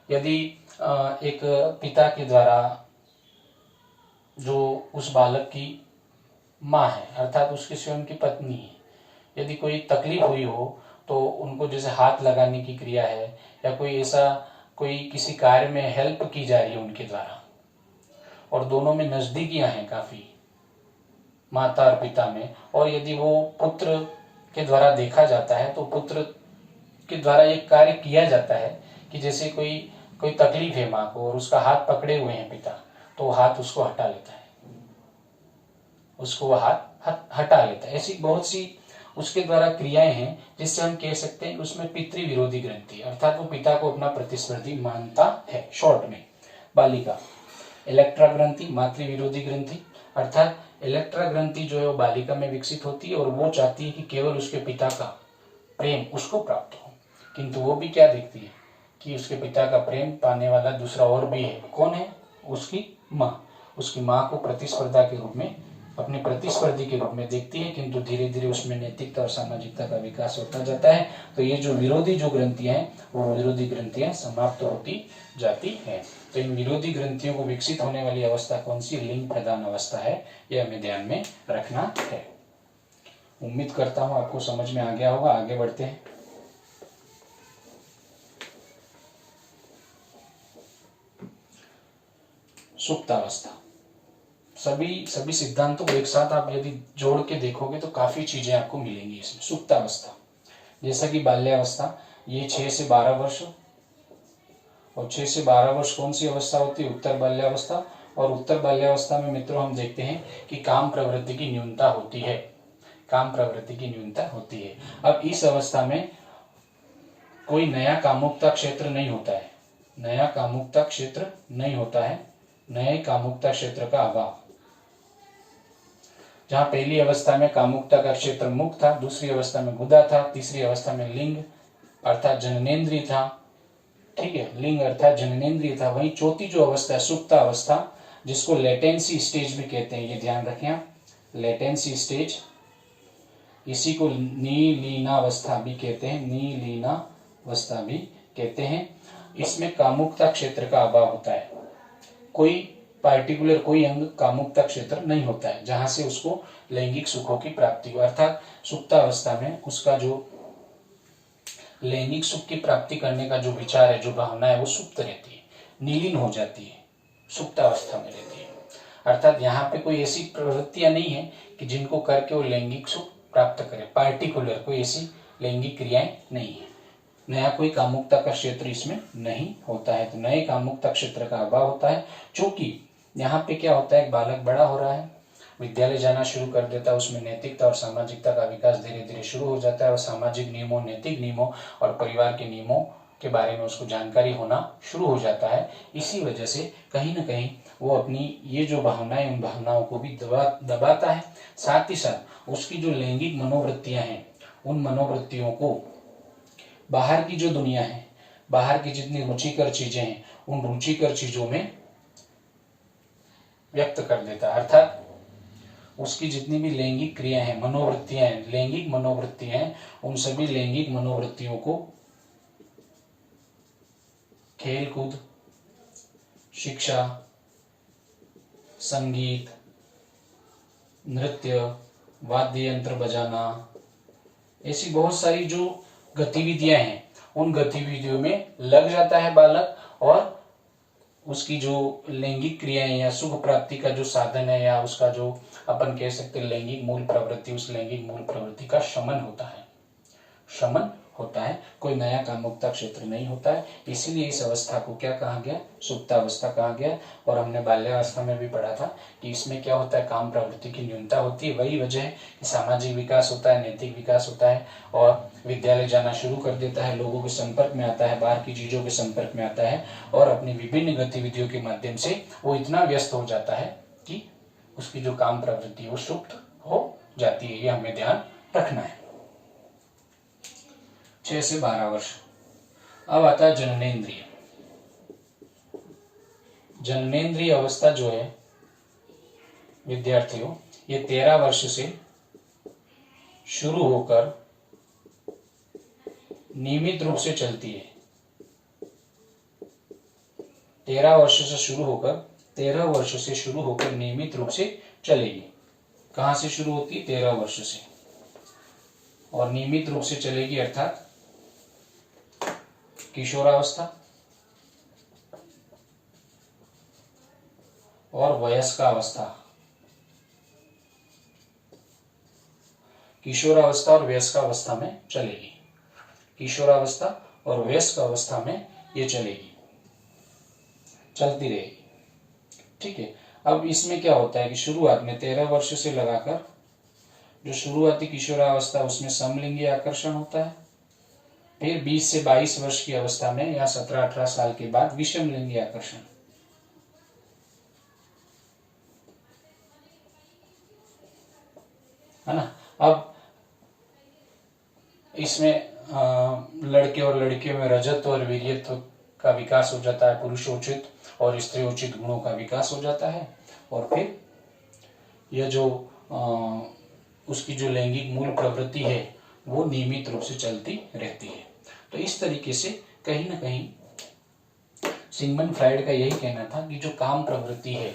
यदि एक पिता के द्वारा जो उस बालक की माँ है, अर्थात उसकी स्वयं की पत्नी है, यदि कोई तकलीफ हुई हो तो उनको जैसे हाथ लगाने की क्रिया है या कोई किसी कार्य में हेल्प की जा रही है उनके द्वारा, और दोनों में नजदीकियां हैं काफी, माता और पिता में, और यदि वो पुत्र के द्वारा देखा जाता है तो पुत्र के द्वारा एक कार्य किया जाता है कि जैसे कोई तकलीफ है माँ को और उसका हाथ पकड़े हुए हैं पिता, तो वो हाथ उसको हटा लेता है, उसको वो हाथ हटा लेता है। ऐसी बहुत सी उसके द्वारा क्रियाएं हैं जिससे हम कह सकते हैं उसमें पितृ विरोधी ग्रंथि, अर्थात वो पिता को अपना प्रतिस्पर्धी मानता है। शॉर्ट में बालिका इलेक्ट्रा ग्रंथि, मातृ विरोधी ग्रंथि, अर्थात इलेक्ट्रा ग्रंथि जो है वो बालिका में विकसित होती है और वो चाहती है कि केवल उसके पिता का प्रेम उसको प्राप्त हो, किंतु वो भी क्या देखती है कि उसके पिता का प्रेम पाने वाला दूसरा और भी है। कौन है? उसकी माँ। उसकी माँ को प्रतिस्पर्धा के रूप में, अपने प्रतिस्पर्धी के रूप में देखती है, किंतु धीरे धीरे उसमें नैतिकता और सामाजिकता का विकास होता जाता है। तो ये जो विरोधी जो ग्रंथियां हैं वो विरोधी ग्रंथियां समाप्त होती जाती हैं। तो इन विरोधी ग्रंथियों को विकसित होने वाली अवस्था कौन सी? लिंग प्रधान अवस्था है, यह हमें ध्यान में रखना है। उम्मीद करता हूं आपको समझ में आ गया होगा। आगे बढ़ते हैं। सुप्तावस्था। सभी सिद्धांतों को एक साथ आप यदि जोड़ के देखोगे तो काफी चीजें आपको मिलेंगी इसमें। सुप्तावस्था जैसा कि बाल्यावस्था, ये 6 से 12 वर्ष, और 6 से 12 वर्ष कौन सी अवस्था होती है? उत्तर बाल्यावस्था। और उत्तर बाल्यावस्था में मित्रों हम देखते हैं कि काम प्रवृत्ति की न्यूनता होती है। काम प्रवृत्ति की न्यूनता होती है। अब इस अवस्था में कोई नया कामुकता क्षेत्र नहीं होता है। नया कामुकता क्षेत्र नहीं होता है। नए कामुकता क्षेत्र का अभाव। जहां पहली अवस्था में कामुकता का क्षेत्र मुख था, दूसरी अवस्था में गुदा था, तीसरी अवस्था में लिंग अर्थात जननेन्द्रिय था। ठीक है, लिंग अर्थात जननेन्द्रिय था। वहीं चौथी जो अवस्था है सुप्ता अवस्था, जिसको लेटेंसी स्टेज भी कहते हैं, ये ध्यान रखें। लेटेंसी स्टेज, इसी को नीलीनावस्था भी कहते हैं। नीलीनावस्था भी कहते हैं। इसमें कामुकता क्षेत्र का अभाव होता है। कोई पार्टिकुलर कोई अंग कामुकता क्षेत्र नहीं होता है जहां से उसको लैंगिक सुखों की प्राप्ति हो। अर्थात सुप्तावस्था में उसका जो लैंगिक सुख की प्राप्ति करने का जो विचार है, जो भावना है, वो सुप्त रहती है, नीलीन हो जाती है, सुप्तावस्था में रहती है। अर्थात यहाँ पे कोई ऐसी प्रवृत्तियां नहीं है कि जिनको करके वो लैंगिक सुख प्राप्त करे। पार्टिकुलर कोई ऐसी लैंगिक क्रियाएं नहीं है। नया कोई कामुकता का क्षेत्र इसमें नहीं होता है। तो नए कामुकता क्षेत्र का अभाव होता है। चूंकि यहाँ पे क्या होता है, बालक बड़ा हो रहा है, विद्यालय जाना शुरू कर देता है, उसमें नैतिकता और सामाजिकता का विकास धीरे धीरे शुरू हो जाता है और सामाजिक नियमों, नैतिक नियमों और परिवार के नियमों के बारे में उसको जानकारी होना शुरू हो जाता है। इसी वजह से कहीं ना कहीं वो अपनी ये जो भावनाएं, उन भावनाओं को भी दबाता है। साथ ही साथ उसकी जो लैंगिक मनोवृत्तियां हैं, उन मनोवृत्तियों को बाहर की जो दुनिया है, बाहर की जितनी रुचिकर चीजें हैं, उन रुचिकर चीजों में व्यक्त कर देता है। अर्थात उसकी जितनी भी लैंगिक क्रियाएं हैं, मनोवृत्तियां हैं, लैंगिक मनोवृत्तियां हैं, उन सभी लैंगिक मनोवृत्तियों को खेल कूद, शिक्षा, संगीत, नृत्य, वाद्य यंत्र बजाना, ऐसी बहुत सारी जो गतिविधियां हैं, उन गतिविधियों में लग जाता है बालक और उसकी जो लैंगिक क्रियाएं या सुख प्राप्ति का जो साधन है, या उसका जो अपन कह सकते हैं लैंगिक मूल प्रवृत्ति, उस लैंगिक मूल प्रवृत्ति का शमन होता है। शमन होता है। कोई नया कामुकता क्षेत्र नहीं होता है। इसीलिए इस अवस्था को क्या कहा गया? सुप्तावस्था कहा गया। और हमने बाल्यावस्था में भी पढ़ा था कि इसमें क्या होता है, काम प्रवृत्ति की न्यूनता होती है। वही वजह है कि सामाजिक विकास होता है, नैतिक विकास होता है और विद्यालय जाना शुरू कर देता है, लोगों के संपर्क में आता है, बाहर की चीजों के संपर्क में आता है और अपनी विभिन्न गतिविधियों के माध्यम से वो इतना व्यस्त हो जाता है कि उसकी जो काम प्रवृत्ति वो सुप्त हो जाती है। ये हमें ध्यान रखना है। 6 से 12 वर्ष। अब आता है जननेन्द्रिय। जननेन्द्रिय अवस्था जो है विद्यार्थियों, ये 13 वर्ष से शुरू होकर नियमित रूप से चलती है। 13 वर्ष से शुरू होकर नियमित रूप से चलेगी। कहां से शुरू होती है? 13 वर्ष से, और नियमित रूप से चलेगी अर्थात किशोरावस्था और वयस्कावस्था। किशोरावस्था और वयस्कावस्था में चलेगी। किशोरावस्था और वयस्कावस्था में ये चलेगी, चलती रहेगी। ठीक है। अब इसमें क्या होता है कि शुरुआत में 13 वर्ष से लगाकर जो शुरुआती किशोरावस्था, उसमें समलिंगी आकर्षण होता है। फिर 20 से 22 वर्ष की अवस्था में या 17-18 साल के बाद विषम लिंगी आकर्षण। है ना। अब इसमें लड़के और लड़कियों में रजत और वीर्यत्व का विकास हो जाता है, पुरुषोचित और स्त्रीयोचित गुणों का विकास हो जाता है, और फिर यह जो उसकी जो लैंगिक मूल प्रवृत्ति है वो नियमित रूप से चलती रहती है। तो इस तरीके से कहीं ना कहीं सिगमंड फ्राइड का यही कहना था कि जो काम प्रवृत्ति है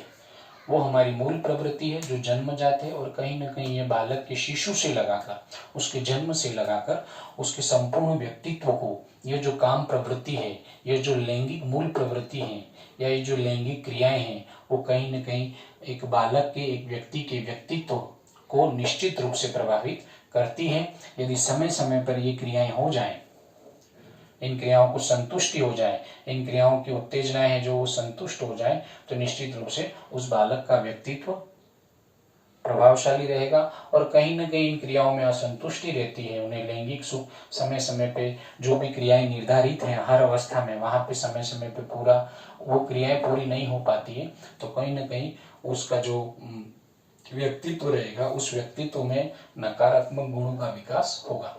वो हमारी मूल प्रवृत्ति है जो जन्मजात है, और कहीं ना कहीं ये बालक के शिशु से लगाकर, उसके जन्म से लगाकर उसके संपूर्ण व्यक्तित्व को ये जो काम प्रवृत्ति है, ये जो लैंगिक मूल प्रवृत्ति है या ये जो लैंगिक क्रियाएं हैं वो कहीं ना कहीं एक बालक के, एक व्यक्ति के व्यक्तित्व को निश्चित रूप से प्रभावित करती है। यदि समय समय पर ये क्रियाएं हो जाएं, इन क्रियाओं को संतुष्टि हो जाए, इन क्रियाओं की उत्तेजनाएं हैं जो वो संतुष्ट हो जाए, तो निश्चित रूप से उस बालक का व्यक्तित्व प्रभावशाली रहेगा। और कहीं ना कहीं इन क्रियाओं में असंतुष्टि रहती है, उन्हें लैंगिक सुख समय समय पे जो भी क्रियाएं निर्धारित हैं हर अवस्था में, वहां पे समय समय पे पूरा वो क्रियाएं पूरी नहीं हो पाती है, तो कहीं ना कहीं उसका जो व्यक्तित्व रहेगा उस व्यक्तित्व में नकारात्मक गुणों का विकास होगा।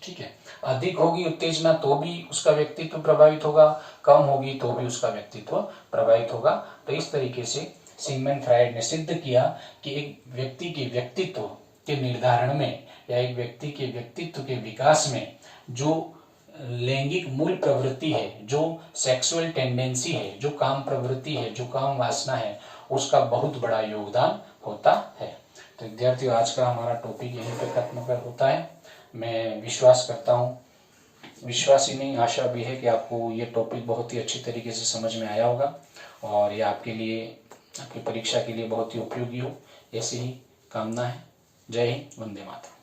ठीक है, अधिक होगी उत्तेजना तो भी उसका व्यक्तित्व प्रभावित होगा, कम होगी तो भी उसका व्यक्तित्व प्रभावित होगा। तो इस तरीके से सिगमंड फ्राइड ने सिद्ध किया कि एक व्यक्ति के व्यक्तित्व के निर्धारण में या एक व्यक्ति के व्यक्तित्व के विकास में जो लैंगिक मूल प्रवृत्ति है, जो सेक्सुअल टेंडेंसी है, जो काम प्रवृत्ति है, जो काम वासना है, उसका बहुत बड़ा योगदान होता है। तो विद्यार्थियों, आज का हमारा टॉपिक यहीं पे खत्म कर होता है। मैं विश्वास करता हूँ, विश्वास ही नहीं आशा भी है कि आपको ये टॉपिक बहुत ही अच्छी तरीके से समझ में आया होगा और ये आपके लिए, आपकी परीक्षा के लिए बहुत ही उपयोगी हो, ऐसी ही कामना है। जय हिंद, वंदे मातरम।